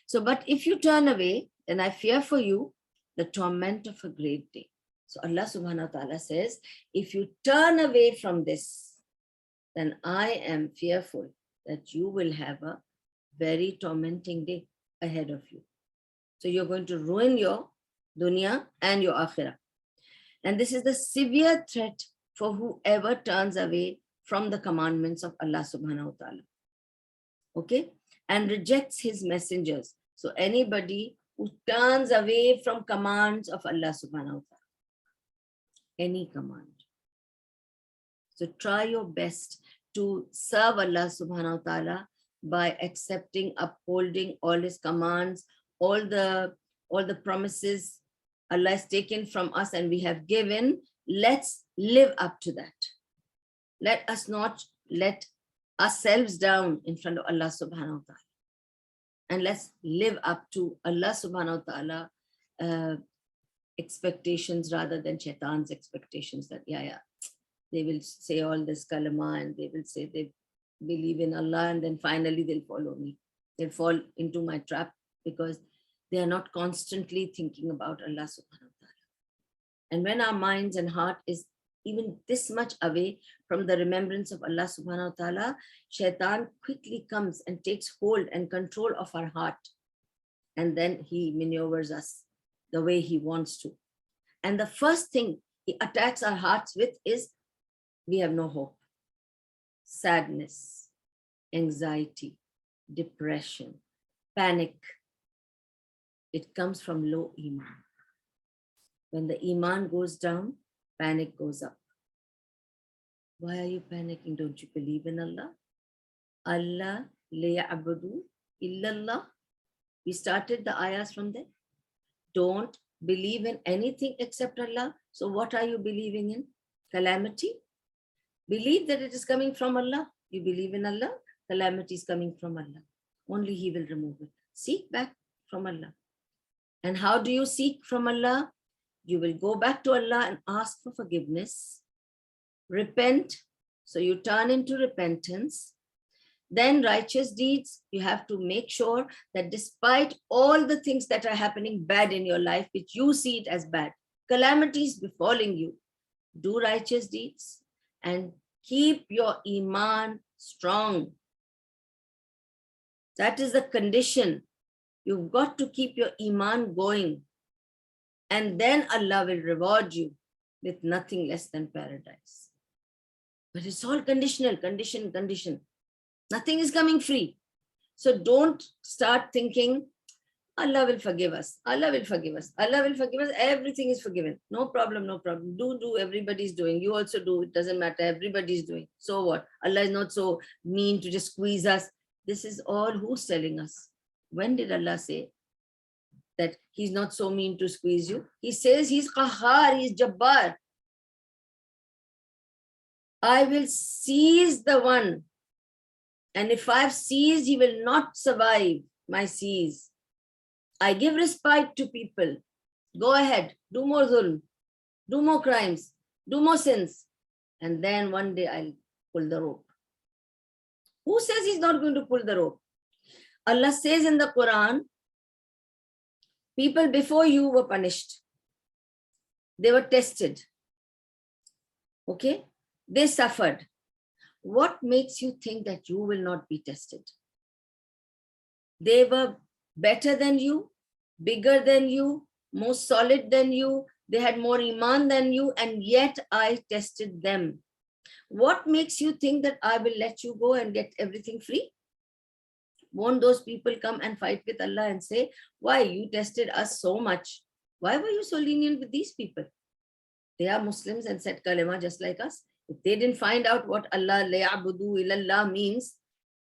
So, but if you turn away, then I fear for you the torment of a great day. So Allah subhanahu wa ta'ala says, if you turn away from this, then I am fearful that you will have a very tormenting day ahead of you. So you're going to ruin your dunya and your akhirah. And this is the severe threat for whoever turns away from the commandments of Allah subhanahu wa ta'ala. Okay? And rejects his messengers. So anybody who turns away from commands of Allah subhanahu wa ta'ala, any command. So try your best to serve Allah subhanahu wa ta'ala by accepting, upholding all his commands, all the promises Allah has taken from us and we have given. Let's live up to that. Let us not let ourselves down in front of Allah subhanahu wa ta'ala. And let's live up to Allah subhanahu wa ta'ala expectations rather than shaitan's expectations that, they will say all this kalama and they will say they believe in Allah and then finally they'll follow me. They'll fall into my trap because they are not constantly thinking about Allah subhanahu wa ta'ala. And when our minds and heart is even this much away from the remembrance of Allah subhanahu wa ta'ala, shaitan quickly comes and takes hold and control of our heart. And then he maneuvers us the way he wants to. And the first thing he attacks our hearts with is we have no hope, sadness, anxiety, depression, panic. It comes from low Iman. When the Iman goes down, panic goes up. Why are you panicking? Don't you believe in Allah? Allah liya'budu illallah. We started the ayahs from there. Don't believe in anything except Allah. So what are you believing in? Calamity? Believe that it is coming from Allah. You believe in Allah, calamity is coming from Allah. Only He will remove it. Seek back from Allah. And how do you seek from Allah? You will go back to Allah and ask for forgiveness. Repent. So you turn into repentance. Then righteous deeds, you have to make sure that despite all the things that are happening bad in your life, which you see it as bad, calamities befalling you, do righteous deeds and keep your iman strong. That is the condition. You've got to keep your iman going. And then Allah will reward you with nothing less than paradise. But it's all conditional, condition. Nothing is coming free. So don't start thinking, Allah will forgive us. Allah will forgive us. Allah will forgive us. Everything is forgiven. No problem. Do. Everybody's doing. You also do. It doesn't matter. Everybody's doing. So what? Allah is not so mean to just squeeze us. This is all who's telling us. When did Allah say that He's not so mean to squeeze you? He says He's Qahhar, He's Jabbar. I will seize the one. And if I've seized, he will not survive my seize. I give respite to people. Go ahead, do more zulm, do more crimes, do more sins. And then one day I'll pull the rope. Who says He's not going to pull the rope? Allah says in the Quran, people before you were punished. They were tested. Okay? They suffered. What makes you think that you will not be tested? They were better than you, bigger than you, more solid than you. They had more iman than you, and yet I tested them. What makes you think that I will let you go and get everything free? Won't those people come and fight with Allah and say, why you tested us so much? Why were you so lenient with these people? They are Muslims and said kalima just like us. If they didn't find out what Allah liya'budu illallah means,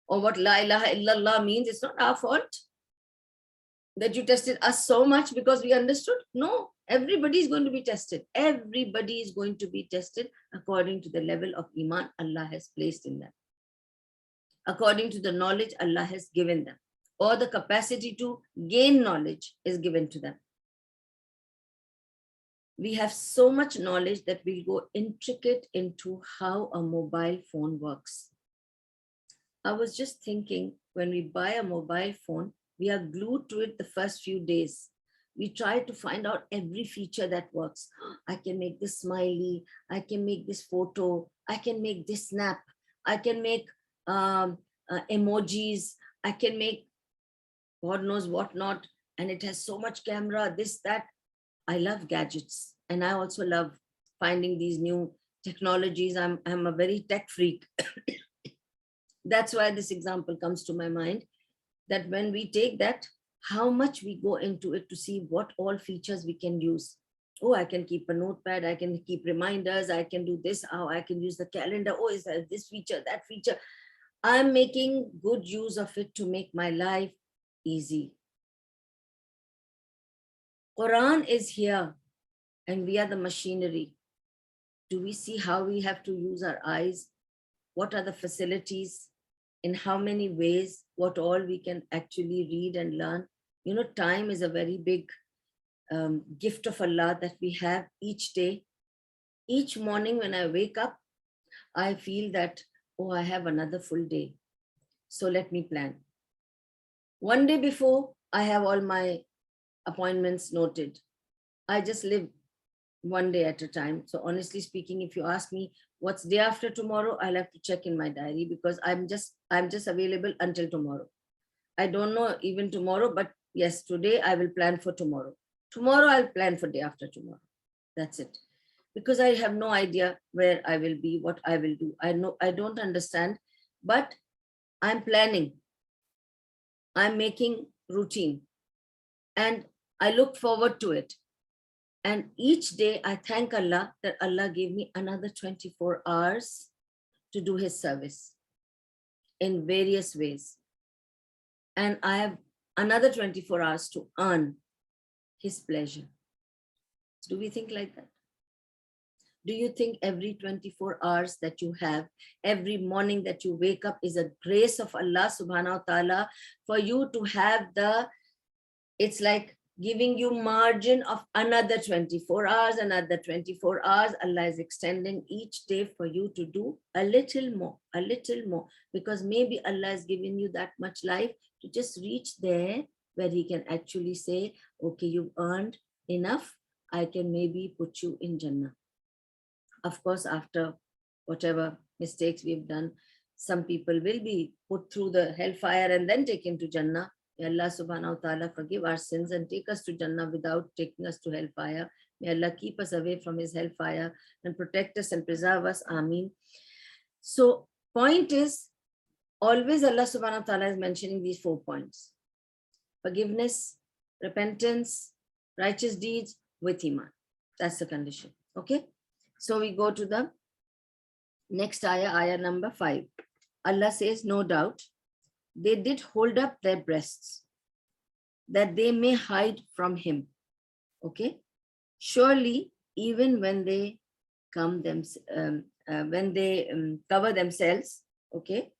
or what la ilaha illallah means, it's not our fault that you tested us so much because we understood. No, everybody is going to be tested. Everybody is going to be tested according to the level of iman Allah has placed in them, according to the knowledge Allah has given them, or the capacity to gain knowledge is given to them. We have so much knowledge that we'll go intricate into how a mobile phone works. I was just thinking, when we buy a mobile phone, we are glued to it the first few days. We try to find out every feature that works. I can make this smiley, I can make this photo, I can make this snap, I can make emojis, I can make God knows what not, and it has so much camera, this, that. I love gadgets, and I also love finding these new technologies. I'm a very tech freak. That's why this example comes to my mind, that when we take that, how much we go into it to see what all features we can use. Oh, I can keep a notepad, I can keep reminders, I can do this, how I can use the calendar. Oh, is there this feature, that feature? I'm making good use of it to make my life easy. Quran is here and we are the machinery. Do we see how we have to use our eyes? What are the facilities? In how many ways? What all we can actually read and learn? You know, time is a very big gift of Allah that we have each day. Each morning when I wake up, I feel that, oh, I have another full day. So let me plan. One day before, I have all my appointments noted. I just live one day at a time. So honestly speaking, if you ask me what's day after tomorrow, I'll have to check in my diary, because I'm just available until tomorrow. I don't know even tomorrow, but yes, today I will plan for tomorrow. Tomorrow I'll plan for day after tomorrow. That's it. Because I have no idea where I will be, what I will do. I don't understand, but I'm planning. I'm making routine. And I look forward to it. And each day I thank Allah that Allah gave me another 24 hours to do His service. in various ways. And I have another 24 hours to earn his pleasure. Do we think like that? Do you think every 24 hours that you have, every morning that you wake up is a grace of Allah subhanahu wa ta'ala for you to have it's like giving you margin of another 24 hours, another 24 hours. Allah is extending each day for you to do a little more, because maybe Allah has given you that much life to just reach there where he can actually say, okay, you've earned enough. I can maybe put you in Jannah. Of course, after whatever mistakes we've done, some people will be put through the hellfire and then taken to Jannah. May Allah subhanahu wa ta'ala forgive our sins and take us to Jannah without taking us to hellfire. May Allah keep us away from his hellfire and protect us and preserve us. Ameen. So point is, always Allah subhanahu wa ta'ala is mentioning these 4 points. Forgiveness, repentance, righteous deeds with Iman. That's the condition. Okay. So we go to the next ayah, ayah number 5. Allah says, no doubt, they did hold up their breasts that they may hide from him. Okay. Surely, even when they cover themselves, okay,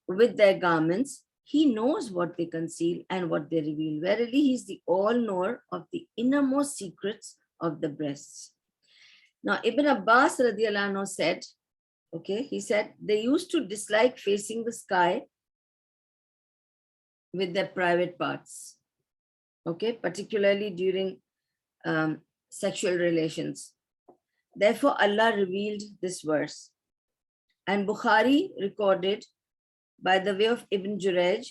with their garments, he knows what they conceal and what they reveal. Verily, he is the all-knower of the innermost secrets of the breasts. Now, Ibn Abbas radiallahu anhu said, okay, he said, they used to dislike facing the sky with their private parts, okay, particularly during sexual relations. Therefore, Allah revealed this verse. And Bukhari recorded by the way of Ibn Jurayj,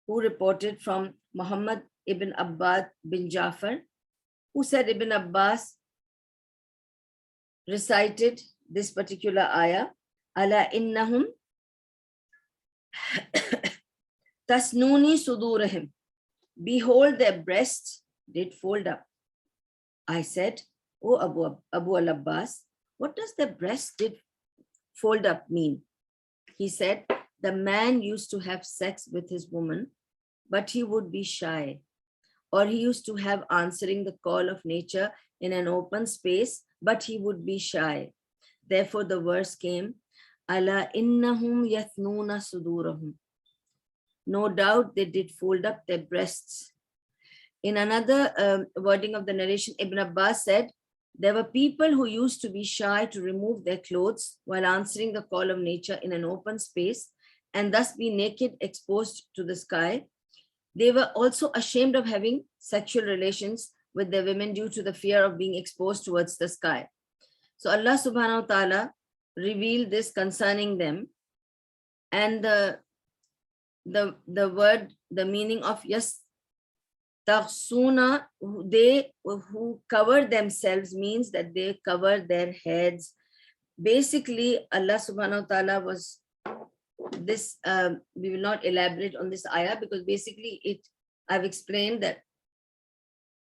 who reported from Muhammad ibn Abbad bin Jafar, who said Ibn Abbas recited this particular ayah, ala innahum tasnuni sudurahim, behold their breasts did fold up. I said, oh Abu al-Abbas, what does the breast did fold up mean? He said, the man used to have sex with his woman, but he would be shy, or he used to have answering the call of nature in an open space, but he would be shy. Therefore, the verse came, Ala innahum yathnuna sudurahum. No doubt they did fold up their breasts. In another wording of the narration, Ibn Abbas said, there were people who used to be shy to remove their clothes while answering the call of nature in an open space and thus be naked, exposed to the sky. They were also ashamed of having sexual relations with their women due to the fear of being exposed towards the sky. So Allah subhanahu wa ta'ala revealed this concerning them. And the word, the meaning of yes, taghsuna, they who cover themselves, means that they cover their heads. Basically, Allah subhanahu wa ta'ala was this, we will not elaborate on this ayah because basically I've explained that,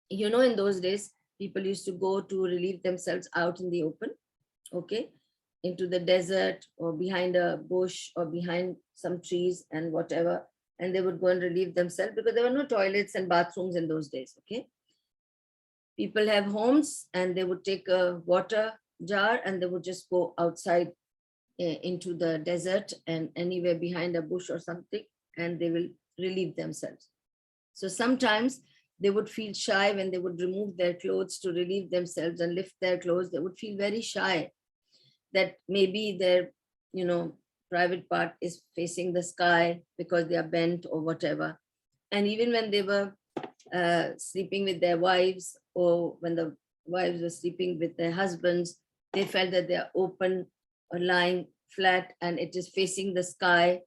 you know, in those days, people used to go to relieve themselves out in the open, okay, into the desert or behind a bush or behind some trees and whatever. And they would go and relieve themselves because there were no toilets and bathrooms in those days, okay. People have homes and they would take a water jar and they would just go outside into the desert and anywhere behind a bush or something, and they will relieve themselves. So sometimes they would feel shy when they would remove their clothes to relieve themselves and lift their clothes. They would feel very shy that maybe their, you know, private part is facing the sky because they are bent or whatever. And even when they were sleeping with their wives, or when the wives were sleeping with their husbands, they felt that they are open or lying flat and it is facing the sky.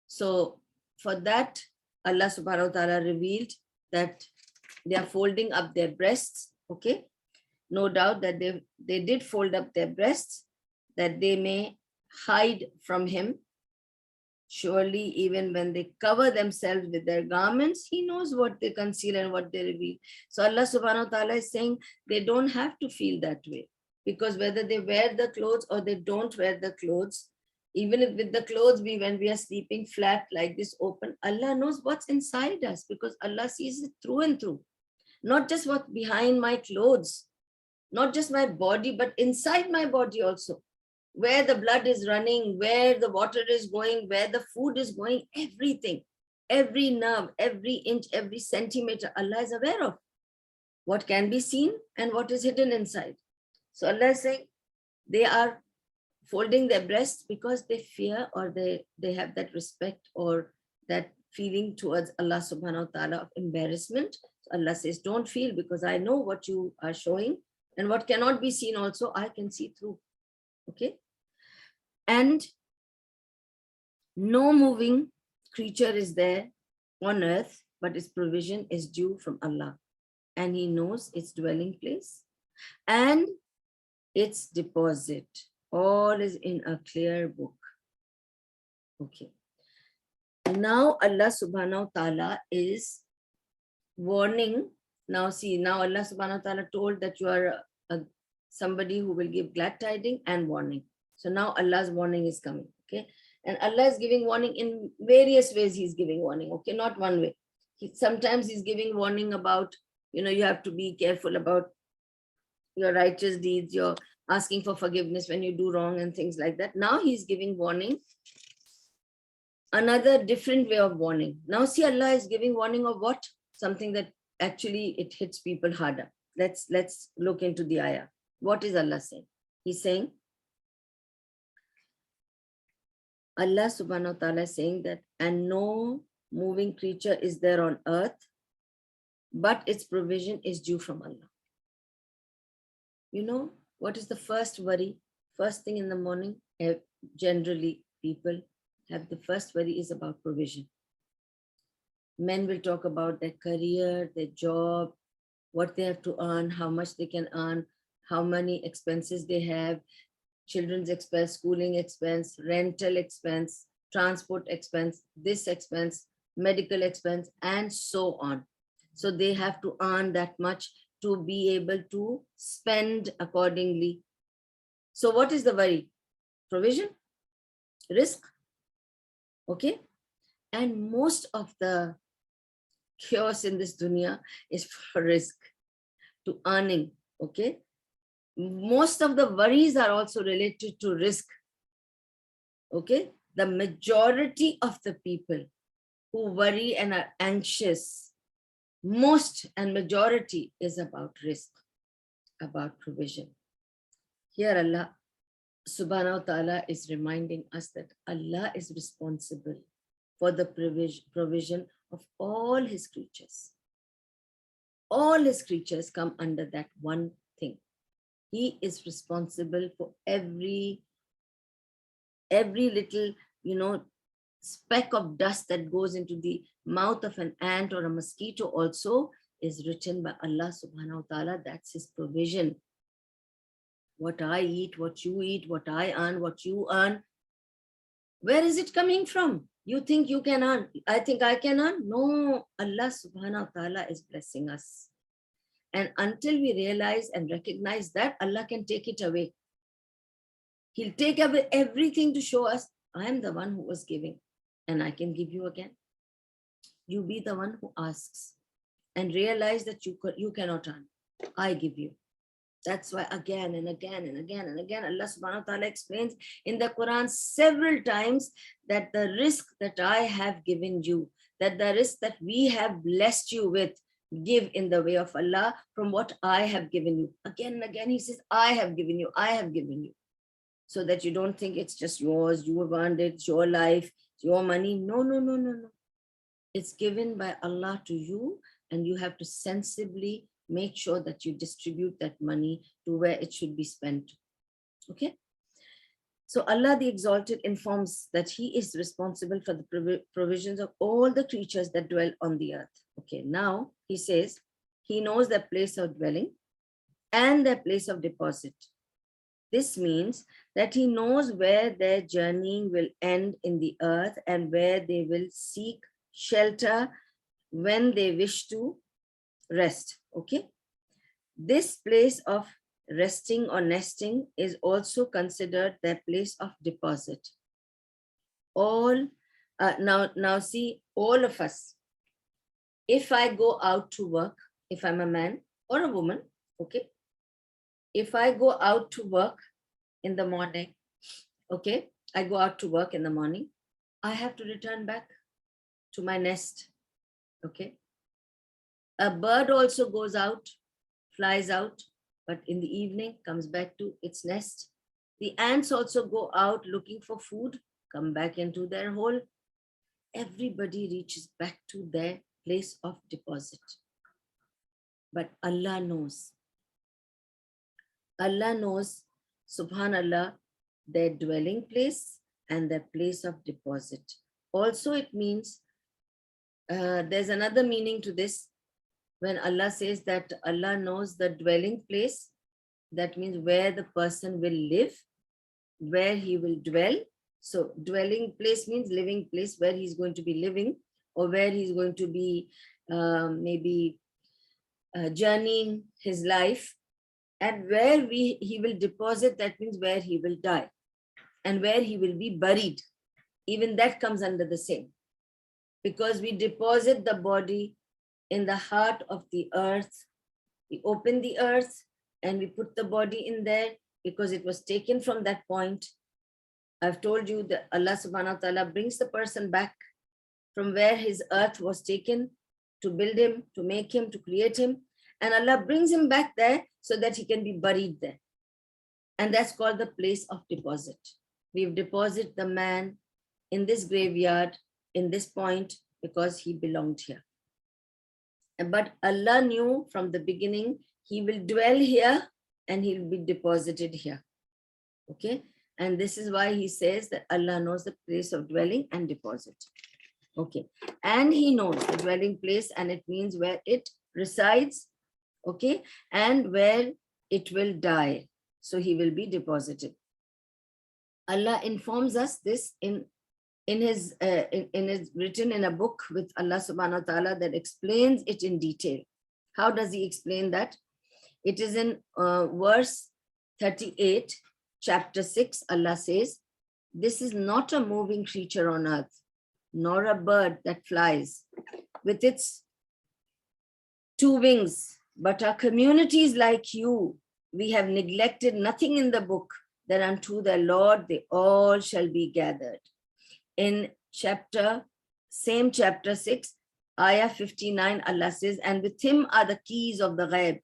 So for that, Allah subhanahu wa ta'ala revealed that they are folding up their breasts, okay. No doubt that they did fold up their breasts that they may hide from him. Surely, even when they cover themselves with their garments, he knows what they conceal and what they reveal. So Allah subhanahu wa ta'ala is saying they don't have to feel that way, because whether they wear the clothes or they don't wear the clothes, Even if with the clothes, when we are sleeping flat like this open, Allah knows what's inside us because Allah sees it through and through. Not just what's behind my clothes, not just my body, but inside my body also. Where the blood is running, where the water is going, where the food is going, everything, every nerve, every inch, every centimeter, Allah is aware of what can be seen and what is hidden inside. So Allah is saying they are folding their breasts because they fear or they have that respect or that feeling towards Allah subhanahu wa ta'ala of embarrassment. So Allah says, don't feel, because I know what you are showing, and what cannot be seen also I can see through. Okay. And no moving creature is there on earth, but its provision is due from Allah. And He knows its dwelling place and its deposit. All is in a clear book. Okay. Now Allah subhanahu wa ta'ala is warning. Now see, now Allah subhanahu wa ta'ala told that you are somebody who will give glad tidings and warning. So now Allah's warning is coming. Okay. And Allah is giving warning in various ways. He's giving warning. Okay. Not one way. Sometimes He's giving warning about, you have to be careful about your righteous deeds, your asking for forgiveness when you do wrong and things like that. Now He's giving warning, another different way of warning. Now see, Allah is giving warning of what? Something that actually it hits people harder. Let's look into the ayah. What is Allah saying? He's saying, Allah subhanahu wa ta'ala is saying that, and no moving creature is there on earth, but its provision is due from Allah. What is the first worry? First thing in the morning, generally people have the first worry is about provision. Men will talk about their career, their job, what they have to earn, how much they can earn, how many expenses they have, children's expense, schooling expense, rental expense, transport expense, this expense, medical expense, and so on. So they have to earn that much to be able to spend accordingly. So what is the worry? Provision, risk. Okay. And most of the chaos in this dunya is for risk, to earning. Okay. Most of the worries are also related to risk. Okay. The majority of the people who worry and are anxious, most and majority is about risk, about provision. Here Allah subhanahu wa ta'ala is reminding us that Allah is responsible for the provision of all His creatures. All His creatures come under that one thing. He is responsible for every little, speck of dust that goes into the mouth of an ant or a mosquito also is written by Allah subhanahu wa ta'ala. That's His provision. What I eat, what you eat, what I earn, what you earn. Where is it coming from? You think you can earn? I think I can earn? No, Allah subhanahu wa ta'ala is blessing us. And until we realize and recognize that, Allah can take it away. He'll take away everything to show us, I am the one who was giving and I can give you again. You be the one who asks and realize that you cannot earn. I give you. That's why again and again and again and again, Allah subhanahu wa ta'ala explains in the Quran several times that the risk that I have given you, that the risk that we have blessed you with, give in the way of Allah from what I have given you. Again and again, He says, I have given you, I have given you. So that you don't think it's just yours, you have earned it, it's your life, it's your money. No. It's given by Allah to you, and you have to sensibly make sure that you distribute that money to where it should be spent. Okay. So Allah the Exalted informs that He is responsible for the provisions of all the creatures that dwell on the earth. Okay. Now He says He knows their place of dwelling and their place of deposit. This means that He knows where their journeying will end in the earth and where they will seek shelter when they wish to rest. Okay. This place of resting or nesting is also considered their place of deposit. all, now see, all of us, if I go out to work, if I'm a man or a woman, okay, if I go out to work in the morning, okay, I go out to work in the morning, I have to return back to my nest, okay. A bird also goes out, flies out, but in the evening comes back to its nest. The ants also go out looking for food, come back into their hole. Everybody reaches back to their place of deposit. But Allah knows. Allah knows, subhanallah, their dwelling place and their place of deposit. Also, it means, there's another meaning to this. When Allah says that Allah knows the dwelling place, that means where the person will live, where he will dwell. So dwelling place means living place, where he's going to be living, or where he's going to be maybe journeying his life. And where he will deposit, that means where he will die and where he will be buried. Even that comes under the same. Because we deposit the body in the heart of the earth. We open the earth and we put the body in there because it was taken from that point. I've told you that Allah subhanahu wa ta'ala brings the person back from where his earth was taken to build him, to make him, to create him. And Allah brings him back there so that he can be buried there. And that's called the place of deposit. We've deposited the man in this graveyard, in this point, because he belonged here. But Allah knew from the beginning, he will dwell here and he'll be deposited here. Okay. And this is why he says that Allah knows the place of dwelling and deposit. Okay. And he knows the dwelling place, and it means where it resides. Okay. And where it will die. So he will be deposited. Allah informs us this in his written in a book with Allah subhanahu wa ta'ala that explains it in detail. How does he explain that? It is in verse 38, chapter 6. Allah says, "This is not a moving creature on earth, nor a bird that flies with its two wings, but our communities like you. We have neglected nothing in the book, that unto the Lord they all shall be gathered." In same chapter 6, ayah 59, Allah says, "And with him are the keys of the ghaib,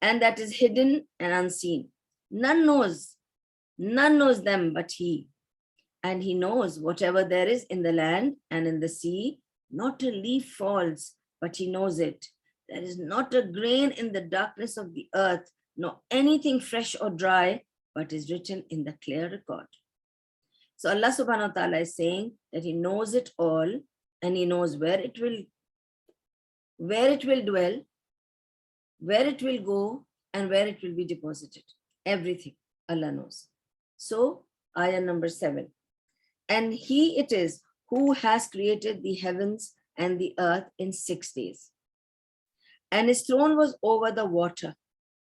and that is hidden and unseen. None knows them but he. And he knows whatever there is in the land and in the sea. Not a leaf falls, but he knows it. There is not a grain in the darkness of the earth, nor anything fresh or dry, but is written in the clear record." So Allah subhanahu wa ta'ala is saying that he knows it all, and he knows where it will dwell, where it will go, and where it will be deposited. Everything Allah knows. So ayah number 7. "And he it is who has created the heavens and the earth in 6 days. And his throne was over the water,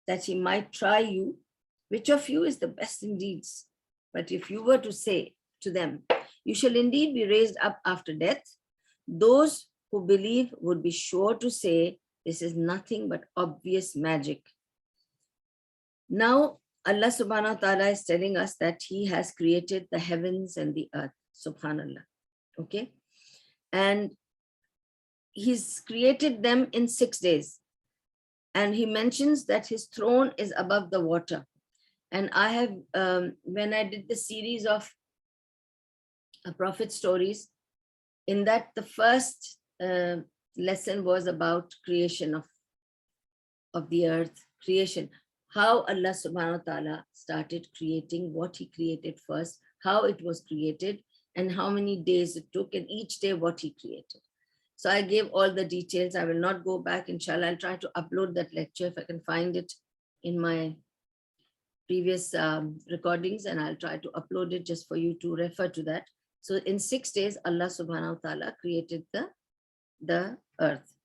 that he might try you, which of you is the best in deeds. But if you were to say to them, you shall indeed be raised up after death, those who believe would be sure to say, this is nothing but obvious magic." Now, Allah subhanahu wa ta'ala is telling us that he has created the heavens and the earth, subhanallah. Okay. And he's created them in 6 days. And he mentions that his throne is above the water. And I have, when I did the series of prophet stories, in that the first lesson was about creation of the earth, creation. How Allah subhanahu wa ta'ala started creating, what he created first, how it was created, and how many days it took, and each day what he created. So I gave all the details. I will not go back, inshallah. I'll try to upload that lecture if I can find it in my previous recordings, and I'll try to upload it just for you to refer to that. So in 6 days, Allah subhanahu wa ta'ala created the earth.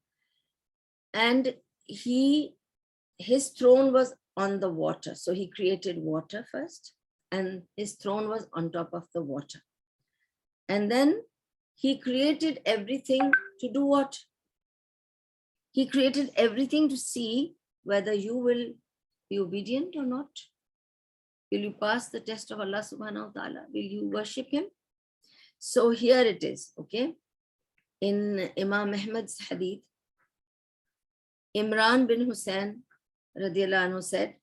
And his throne was on the water. So he created water first, and his throne was on top of the water. And then he created everything to do what? He created everything to see whether you will be obedient or not. Will you pass the test of Allah subhanahu wa ta'ala? Will you worship him? So here it is, okay? In Imam Ahmad's hadith, Imran bin Hussein radiallahu anhu said,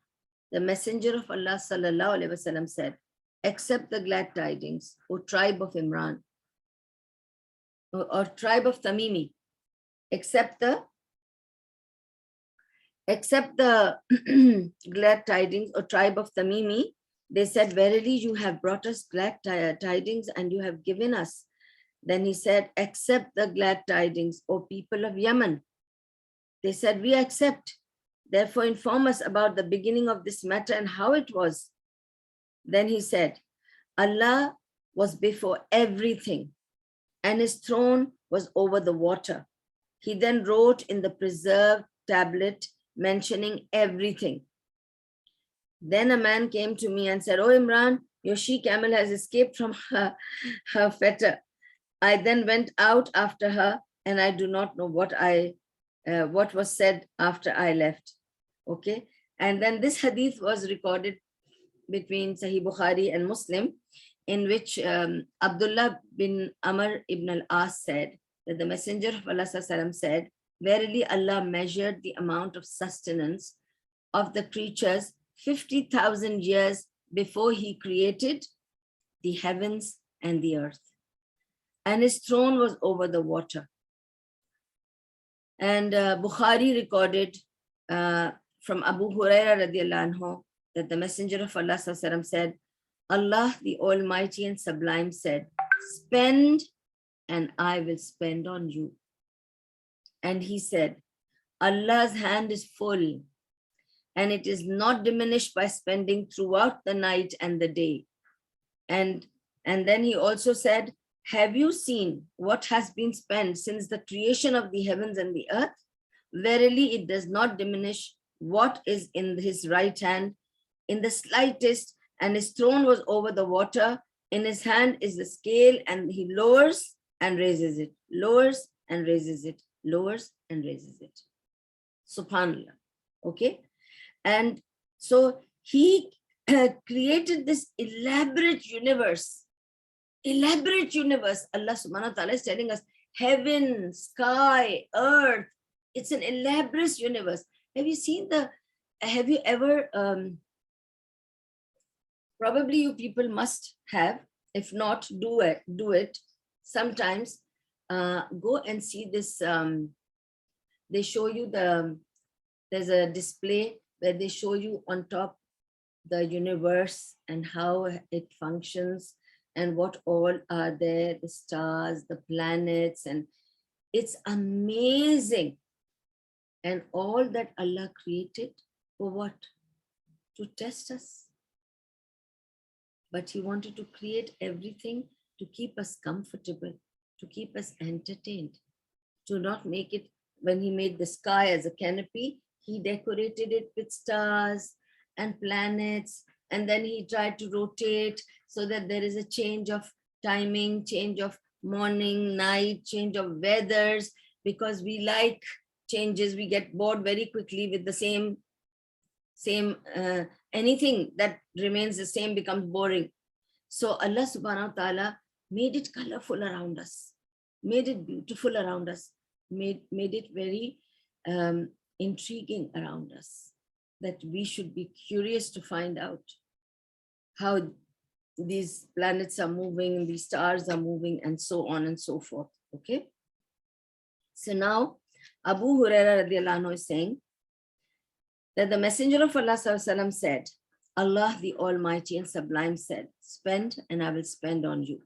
the Messenger of Allah sallallahu alaihi wasallam said, accept the glad tidings, O tribe of Imran, or tribe of Tamimi, accept the glad tidings, O tribe of Tamimi. They said, verily you have brought us glad tidings and you have given us. Then he said, accept the glad tidings, O people of Yemen. They said, we accept. Therefore inform us about the beginning of this matter and how it was. Then he said, Allah was before everything and his throne was over the water. He then wrote in the preserved tablet mentioning everything. Then a man came to me and said, oh Imran, your she-camel has escaped from her fetter. I then went out after her and I do not know what was said after I left. Okay. And then this hadith was recorded between Sahih Bukhari and Muslim, in which Abdullah bin Amr ibn al-As said that the Messenger of Allah said, verily Allah measured the amount of sustenance of the creatures 50,000 years before he created the heavens and the earth. And his throne was over the water. And Bukhari recorded from Abu Huraira radiallahu anhu that the Messenger of Allah said, Allah the Almighty and Sublime said, spend and I will spend on you. And he said, Allah's hand is full and it is not diminished by spending throughout the night and the day. And then he also said, have you seen what has been spent since the creation of the heavens and the earth? Verily, it does not diminish what is in his right hand in the slightest, and his throne was over the water. In his hand is the scale, and he lowers and raises it, lowers and raises it, lowers and raises it. Subhanallah. Okay. And so he created this elaborate universe. Allah subhanahu wa ta'ala is telling us, heaven, sky, earth, it's an elaborate universe. Have you ever, probably you people must have, if not, do it. Sometimes go and see this, they show you there's a display where they show you on top the universe and how it functions and what all are there, the stars, the planets, and it's amazing. And all that Allah created for what? To test us. But he wanted to create everything to keep us comfortable, to keep us entertained, to not make it, when he made the sky as a canopy, he decorated it with stars and planets, and then he tried to rotate so that there is a change of timing, change of morning, night, change of weathers, because we like changes. We get bored very quickly with the same anything that remains the same becomes boring. So Allah subhanahu wa ta'ala made it colorful around us, made it beautiful around us, made it very intriguing around us, that we should be curious to find out how these planets are moving, these stars are moving, and so on and so forth. Okay. So now Abu Huraira radiallahu anhu is saying that the Messenger of Allah sallallahu said, Allah the Almighty and Sublime said, spend and I will spend on you.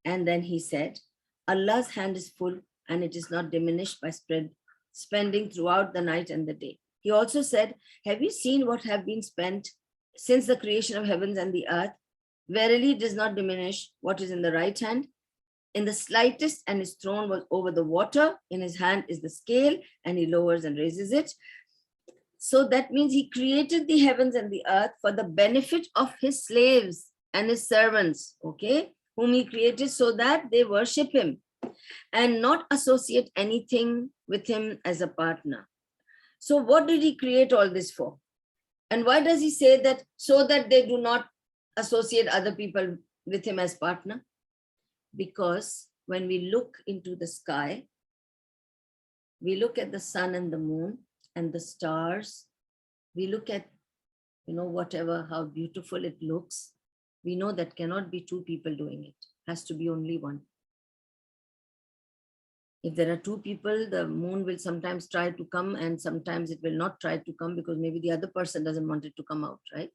And then he said, Allah's hand is full and it is not diminished by spending throughout the night and the day. He also said, have you seen what have been spent since the creation of heavens and the earth? Verily it does not diminish what is in the right hand in the slightest, and his throne was over the water. In his hand is the scale, and he lowers and raises it. So that means he created the heavens and the earth for the benefit of his slaves and his servants, okay, whom he created so that they worship him and not associate anything with him as a partner. So what did he create all this for? And why does he say that so that they do not associate other people with him as partner? Because when we look into the sky, we look at the sun and the moon and the stars, we look at, whatever, how beautiful it looks, we know that cannot be two people doing it. Has to be only one. If there are two people, the moon will sometimes try to come and sometimes it will not try to come because maybe the other person doesn't want it to come out, right?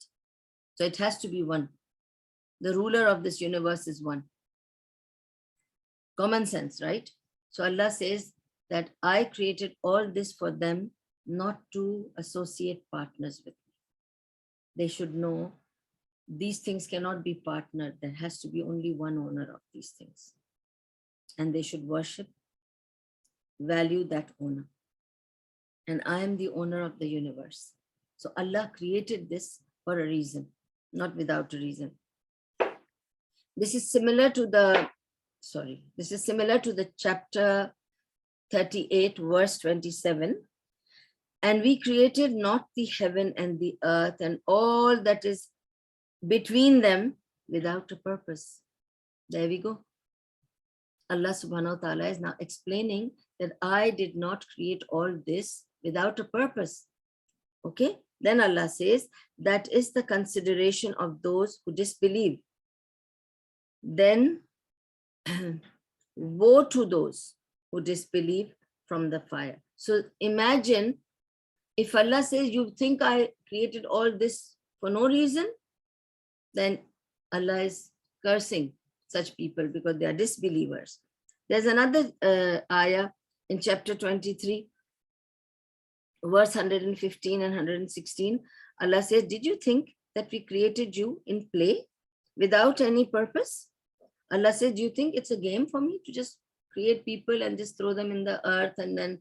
So it has to be one. The ruler of this universe is one. Common sense, right? So Allah says that I created all this for them not to associate partners with me. They should know these things cannot be partnered. There has to be only one owner of these things. And they should worship, value that owner. And I am the owner of the universe. So Allah created this for a reason, not without a reason. This is similar to the chapter 38, verse 27. And we created not the heaven and the earth and all that is between them without a purpose. There we go. Allah subhanahu wa ta'ala is now explaining that I did not create all this without a purpose. Okay? Then Allah says, that is the consideration of those who disbelieve. Then woe to those who disbelieve from the fire. So imagine if Allah says, you think I created all this for no reason, then Allah is cursing such people because they are disbelievers. There's another ayah in chapter 23, verse 115 and 116. Allah says, did you think that we created you in play without any purpose? Allah says, do you think it's a game for me to just create people and just throw them in the earth and then,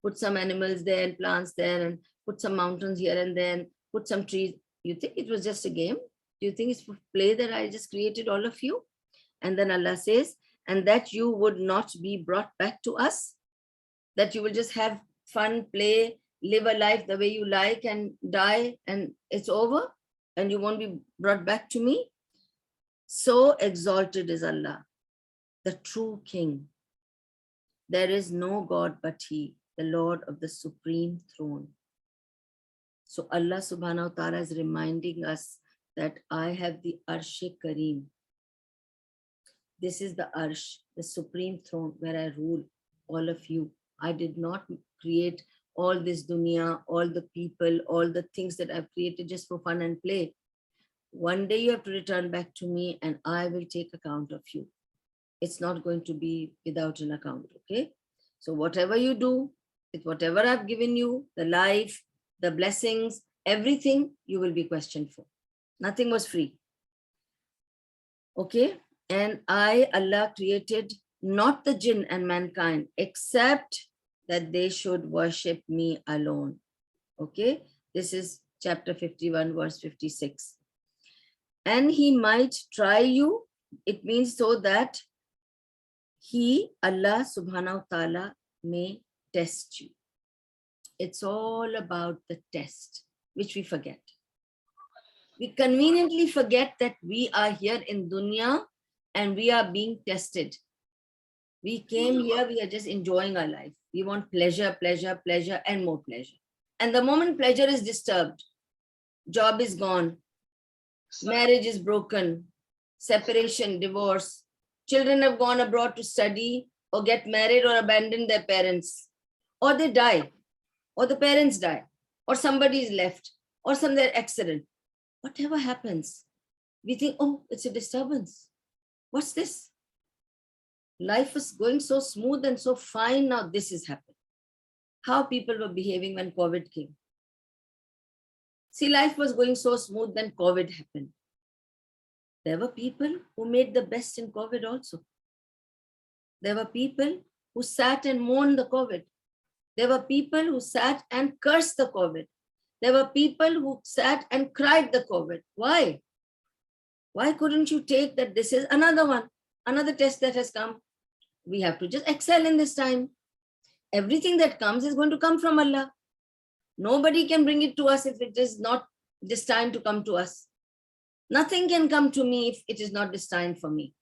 put some animals there and plants there and put some mountains here and then put some trees? You think it was just a game? Do you think it's for play that I just created all of you? And then Allah says, and that you would not be brought back to us, that you will just have fun, play, live a life the way you like and die and it's over and you won't be brought back to me. So exalted is Allah, the true King. There is no God but He, the Lord of the supreme throne. So Allah subhanahu wa ta'ala is reminding us that I have the Arsh-e-Kareem. This is the Arsh, the supreme throne where I rule all of you. I did not create all this dunya, all the people, all the things that I've created just for fun and play. One day you have to return back to me and I will take account of you. It's not going to be without an account, okay? So whatever you do, with whatever I've given you, the life, the blessings, everything you will be questioned for. Nothing was free. Okay? And I, Allah, created not the jinn and mankind, except that they should worship me alone. Okay? This is chapter 51, verse 56. And He might try you. It means so that He, Allah subhanahu wa ta'ala, may test you. It's all about the test, which we forget. We conveniently forget that we are here in dunya and we are being tested. We came here, we are just enjoying our life. We want pleasure, pleasure, pleasure, and more pleasure. And the moment pleasure is disturbed, job is gone, marriage is broken, separation, divorce, children have gone abroad to study or get married or abandon their parents, or they die, or the parents die, or somebody is left, or some accident. Whatever happens, we think, oh, it's a disturbance. What's this? Life was going so smooth and so fine. Now this is happening. How people were behaving when COVID came. See, life was going so smooth when COVID happened. There were people who made the best in COVID also. There were people who sat and mourned the COVID. There were people who sat and cursed the COVID. There were people who sat and cried the COVID. Why? Why couldn't you take that this is another one, another test that has come? We have to just excel in this time. Everything that comes is going to come from Allah. Nobody can bring it to us if it is not destined to come to us. Nothing can come to me if it is not destined for me.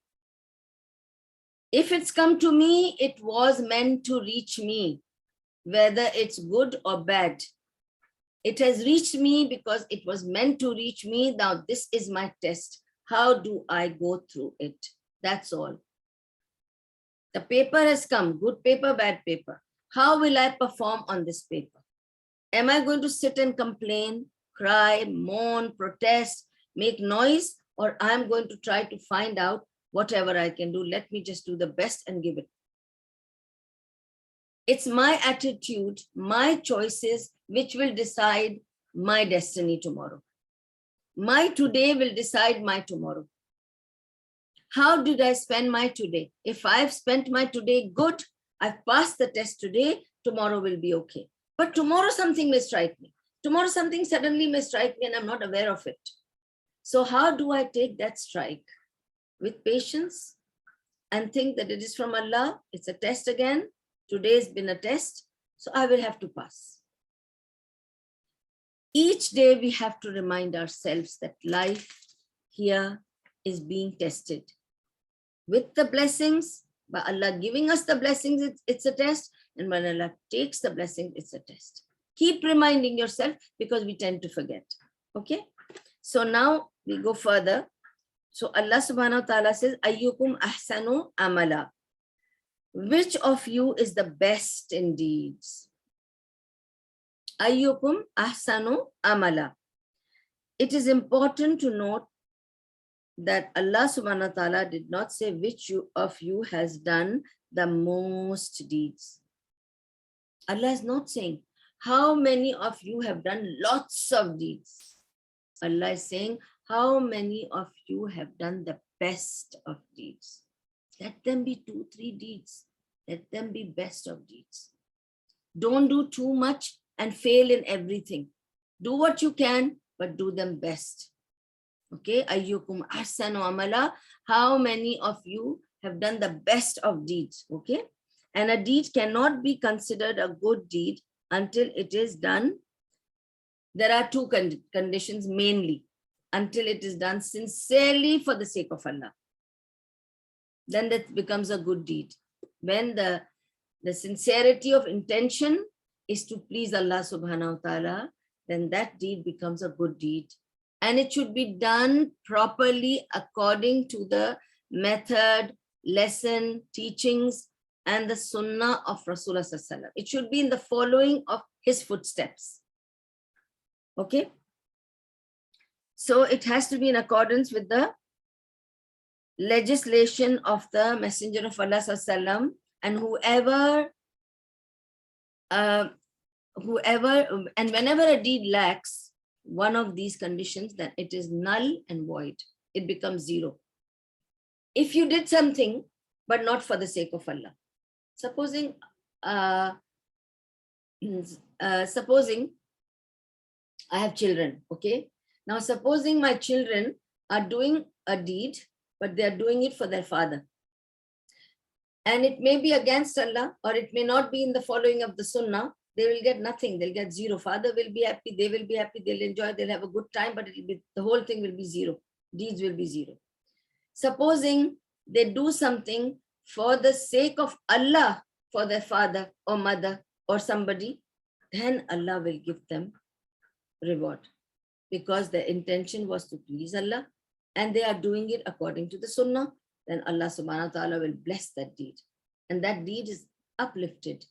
If it's come to me, it was meant to reach me, whether it's good or bad. It has reached me because it was meant to reach me. Now this is my test. How do I go through it? That's all. The paper has come, good paper, bad paper. How will I perform on this paper? Am I going to sit and complain, cry, mourn, protest, make noise, or I'm going to try to find out whatever I can do? Let me just do the best and give it. It's my attitude, my choices, which will decide my destiny tomorrow. My today will decide my tomorrow. How did I spend my today? If I've spent my today good, I've passed the test today, tomorrow will be okay. But tomorrow something may strike me. Tomorrow something suddenly may strike me and I'm not aware of it. So how do I take that strike? With patience and think that it is from Allah. It's a test again. Today's been a test, so I will have to pass. Each day we have to remind ourselves that life here is being tested. With the blessings, by Allah giving us the blessings, it's a test. And when Allah takes the blessings, it's a test. Keep reminding yourself because we tend to forget. Okay? So now we go further. So Allah subhanahu wa ta'ala says, Ayyukum ahsanu amala. Which of you is the best in deeds? Ayyukum ahsanu amala. It is important to note that Allah subhanahu wa ta'ala did not say which of you has done the most deeds. Allah is not saying how many of you have done lots of deeds. Allah is saying how many of you have done the best of deeds. Let them be 2, 3 deeds. Let them be best of deeds. Don't do too much and fail in everything. Do what you can, but do them best. Okay, ayyukum ahsanu amala. How many of you have done the best of deeds? Okay, and a deed cannot be considered a good deed until it is done. There are 2 conditions mainly. Until it is done sincerely for the sake of Allah. Then that becomes a good deed. When the sincerity of intention is to please Allah subhanahu wa ta'ala, then that deed becomes a good deed. And it should be done properly according to the method, lesson, teachings, and the sunnah of Rasulullah sallallahu alaihi wasallam. It should be in the following of his footsteps. Okay? So it has to be in accordance with the legislation of the Messenger of Allah sallallahu alaihi wasallam, and and whenever a deed lacks one of these conditions, then it is null and void. It becomes 0. If you did something, but not for the sake of Allah. Supposing I have children, okay? Now, supposing my children are doing a deed, but they are doing it for their father. And it may be against Allah, or it may not be in the following of the sunnah. They will get nothing. They'll get 0. Father will be happy. They will be happy. They'll enjoy. They'll have a good time, but the whole thing will be 0. Deeds will be 0. Supposing they do something for the sake of Allah, for their father or mother or somebody, then Allah will give them reward. Because their intention was to please Allah and they are doing it according to the sunnah, then Allah subhanahu wa ta'ala will bless that deed. And that deed is uplifted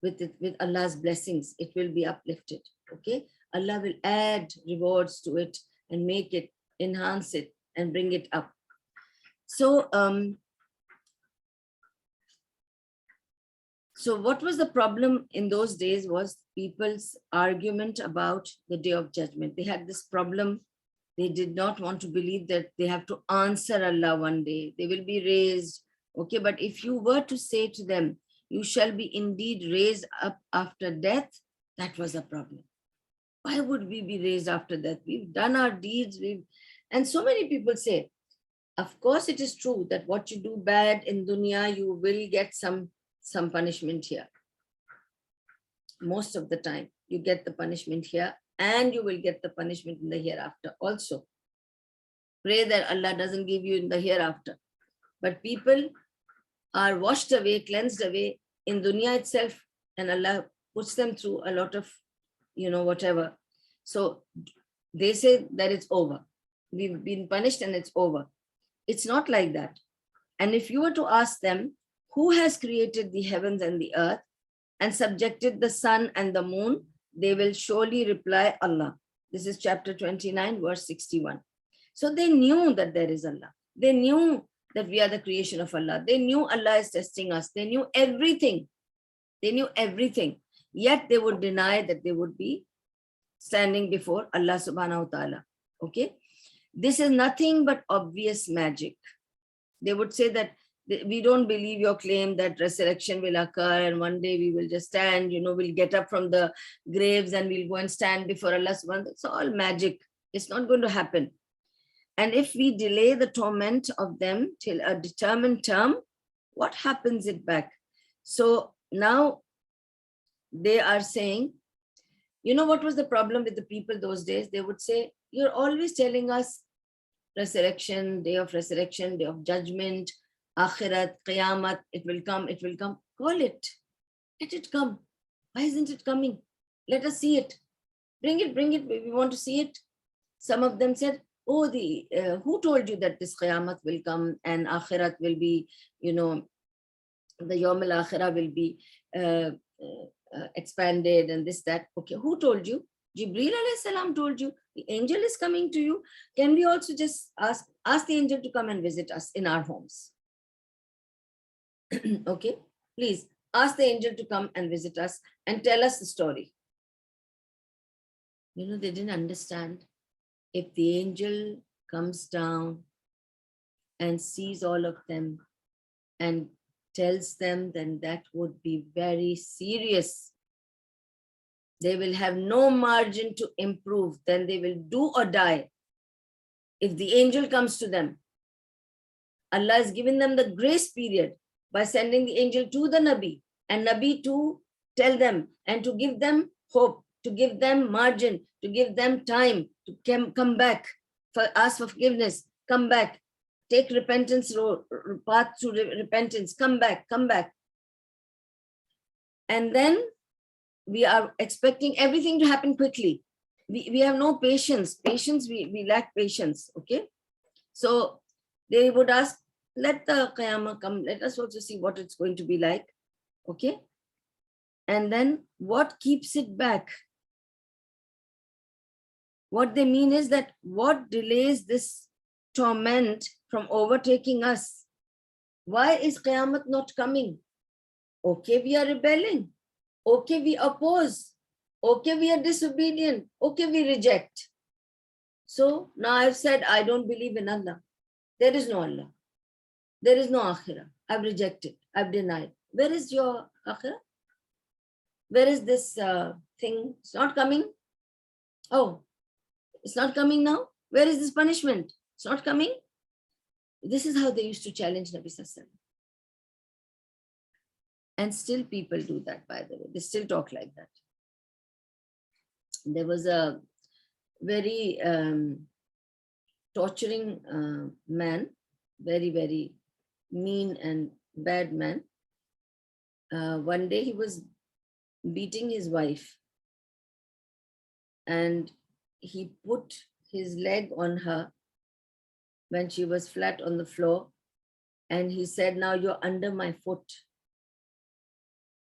with Allah's blessings. It will be uplifted. Okay? Allah will add rewards to it and make it, enhance it and bring it up. So, so what was the problem in those days was people's argument about the Day of Judgment. They had this problem. They did not want to believe that they have to answer Allah one day. They will be raised. Okay, but if you were to say to them, you shall be indeed raised up after death, that was a problem. Why would we be raised after death? We've done our deeds. And so many people say, of course, it is true that what you do bad in dunya, you will get some punishment here. Most of the time, you get the punishment here, and you will get the punishment in the hereafter also. Pray that Allah doesn't give you in the hereafter. But people are washed away, cleansed away in dunya itself, and Allah puts them through a lot of, whatever. So they say that it's over. We've been punished and it's over. It's not like that. And if you were to ask them, who has created the heavens and the earth and subjected the sun and the moon, they will surely reply, Allah. This is chapter 29, verse 61. So they knew that there is Allah. They knew that we are the creation of Allah. They knew Allah is testing us. They knew everything. They knew everything. Yet they would deny that they would be standing before Allah subhanahu wa ta'ala. Okay? This is nothing but obvious magic. They would say that we don't believe your claim that resurrection will occur and one day we will just stand, we'll get up from the graves and we'll go and stand before Allah subhanahu wa ta'ala. It's all magic. It's not going to happen. And if we delay the torment of them till a determined term, what happens it back? So now they are saying, what was the problem with the people those days? They would say, you're always telling us resurrection, day of judgment, akhirat, qiyamah, it will come. Call it. Let it come. Why isn't it coming? Let us see it. Bring it. We want to see it. Some of them said, who told you that this qiyamah will come and akhirat will be, the yawm al-akhirah will be expanded and this, that. Okay, who told you? Jibreel alayhi salam told you. The angel is coming to you. Can we also just ask the angel to come and visit us in our homes? Okay, please ask the angel to come and visit us and tell us the story. They didn't understand. If the angel comes down and sees all of them and tells them, then that would be very serious. They will have no margin to improve. Then they will do or die. If the angel comes to them, Allah has given them the grace period by sending the angel to the Nabi, and Nabi to tell them and to give them hope, to give them margin, to give them time to come back, ask for forgiveness, come back, take repentance path to repentance, come back. And then we are expecting everything to happen quickly. We have no patience. We lack patience, okay? So they would ask, let the Qiyamah come, let us also see what it's going to be like, okay? And then what keeps it back? What they mean is that what delays this torment from overtaking us? Why is Qiyamah not coming? Okay, we are rebelling. Okay, we oppose. Okay, we are disobedient. Okay, we reject. So now I've said, I don't believe in Allah. There is no Allah. There is no Akhirah. I've rejected. I've denied. Where is your Akhirah? Where is this thing? It's not coming. Oh, it's not coming now. Where is this punishment? It's not coming. This is how they used to challenge Nabi Sallallahu Alaihi Wasallam. And still people do that, by the way. They still talk like that. There was a very torturing man, very, very mean and bad man. One day he was beating his wife and he put his leg on her when she was flat on the floor and he said, now you're under my foot.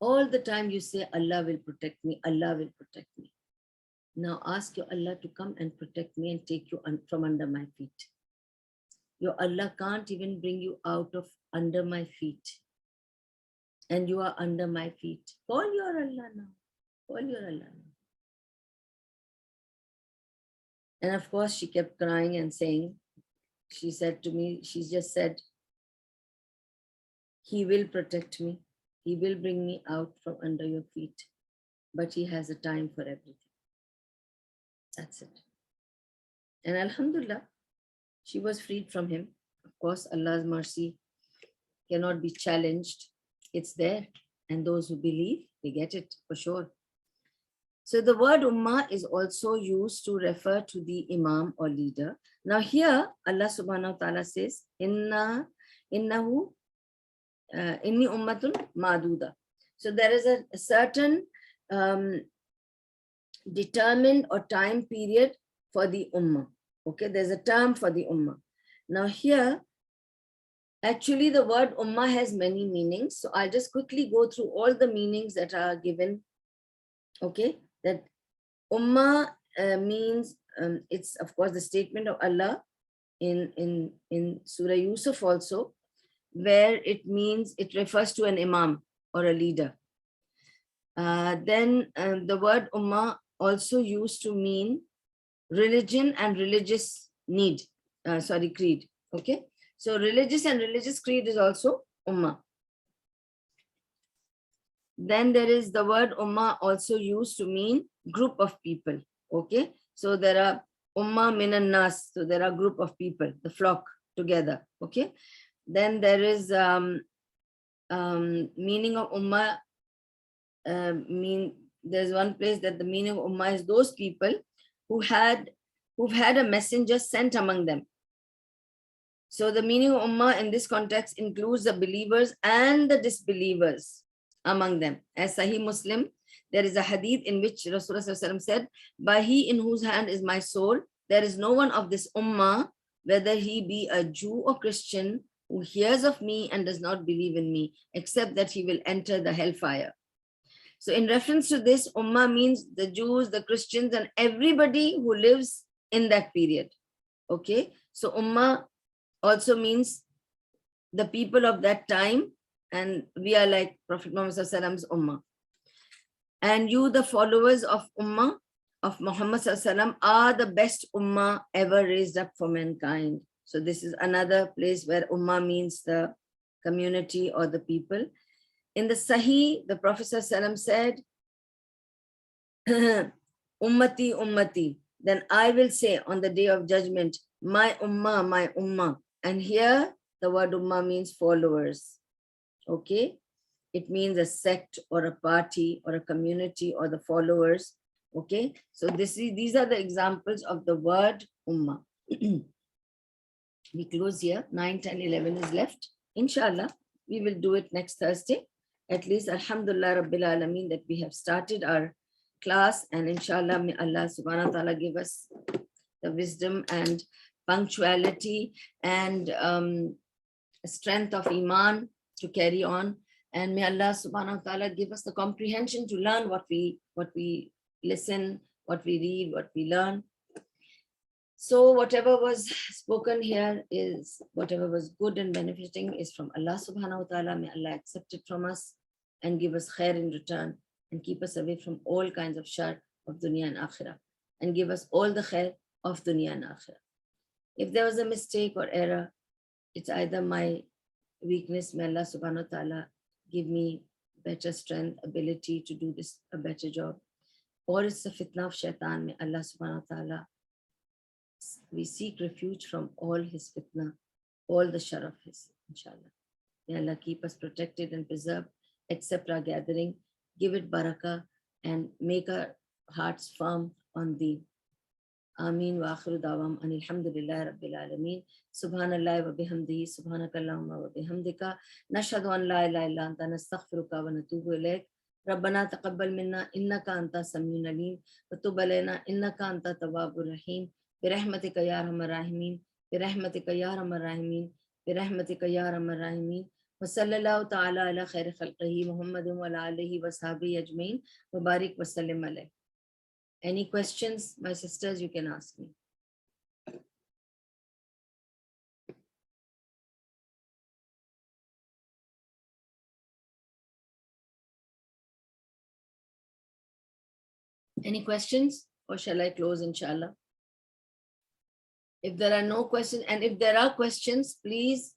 All the time you say, Allah will protect me, Allah will protect me. Now ask your Allah to come and protect me and take you from under my feet. Your Allah can't even bring you out of under my feet. And you are under my feet. Call your Allah now. Call your Allah now. And of course, she kept crying and saying, she said to me, she just said, He will protect me. He will bring me out from under your feet. But He has a time for everything. That's it. And Alhamdulillah, She was freed from him. Of course, Allah's mercy cannot be challenged. It's there. And those who believe, they get it for sure. So the word ummah is also used to refer to the imam or leader. Now here, Allah subhanahu wa ta'ala says, innahu inni ummatun maduda. So there is a certain determined or time period for the ummah. Okay, there's a term for the ummah. Now here, actually the word ummah has many meanings. So I'll just quickly go through all the meanings that are given. Okay, that ummah means, it's of course the statement of Allah in Surah Yusuf also, where it means, it refers to an imam or a leader. Then the word ummah also used to mean religion and religious need, creed. Okay, so religious and religious creed is also ummah. Then there is the word ummah also used to mean group of people. Okay, so there are ummah minan nas, so there are group of people, the flock together. Okay, then there is meaning of ummah. There's one place that the meaning of ummah is those people who've had a messenger sent among them. So the meaning of ummah in this context includes the believers and the disbelievers among them. As Sahih Muslim, there is a hadith in which Rasulullah ﷺ said, by he in whose hand is my soul, there is no one of this ummah, whether he be a Jew or Christian, who hears of me and does not believe in me, except that he will enter the hellfire. So in reference to this, ummah means the Jews, the Christians, and everybody who lives in that period. Okay, so ummah also means the people of that time, and we are like Prophet Muhammad Sallallahu Alaihi Wasallam's ummah. And you, the followers of ummah of Muhammad Sallallahu Alaihi Wasallam, are the best ummah ever raised up for mankind. So this is another place where ummah means the community or the people. In the Sahih, the Prophet ﷺ said, Ummati, Ummati. Then I will say on the day of judgment, my ummah, my ummah. And here the word ummah means followers. Okay, it means a sect or a party or a community or the followers. Okay, so these are the examples of the word ummah. We close here. 9, 10, 11 is left. Inshallah, we will do it next Thursday. At least, Alhamdulillah Rabbil Alameen, that we have started our class, and inshallah, may Allah subhanahu wa ta'ala give us the wisdom and punctuality and strength of iman to carry on. And may Allah subhanahu wa ta'ala give us the comprehension to learn what we listen, what we read, what we learn. So whatever was spoken here is, whatever was good and benefiting is from Allah subhanahu wa ta'ala. May Allah accept it from us and give us khair in return, and keep us away from all kinds of shar of dunya and akhirah, and give us all the khair of dunya and akhirah. If there was a mistake or error, it's either my weakness, may Allah subhanahu wa ta'ala give me better strength, ability to do this, a better job, or it's the fitna of shaitan. May Allah subhanahu wa ta'ala, we seek refuge from all his fitna, all the shar of his, inshallah. May Allah keep us protected and preserved, accept our gathering, give it barakah, and make our hearts firm on thee. Ameen wa akhiru dawam anil hamdulillahi rabbil alameen. Subhanallah wa bihamdihi, subhanakallahumma wa bihamdika, nashhadu an la ilaha illa anta, nastaghfiruka wa natubu ilayk. Rabbana taqabbal minna innaka anta samiun alim, wa tub alayna innaka anta tawwabur rahim. Birahmatika ya arhamar rahimin, birahmatika ya arhamar rahimin, birahmatika ya arhamar rahimin. Wa sallallahu ta'ala ala khairi khalqihi Muhammadin wa ala alihi wa sahbihi ajmain, wa barik wa sallim alayh. Any questions, my sisters, you can ask me. Any questions, or shall I close, inshallah? If there are no questions, and if there are questions, please,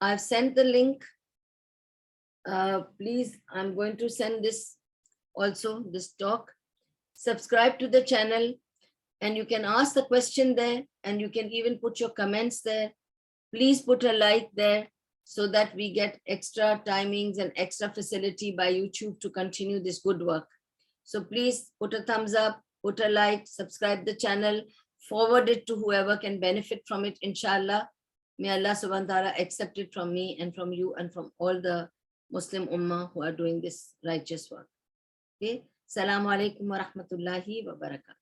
I've sent the link. Please, I'm going to send this also, this talk. Subscribe to the channel and you can ask the question there, and you can even put your comments there. Please put a like there so that we get extra timings and extra facility by YouTube to continue this good work. So please put a thumbs up, put a like, subscribe the channel, forward it to whoever can benefit from it, inshallah. May Allah subhanahu wa ta'ala accept it from me and from you and from all the Muslim Ummah who are doing this righteous work. Okay. Assalamu alaikum wa rahmatullahi wa barakatuh.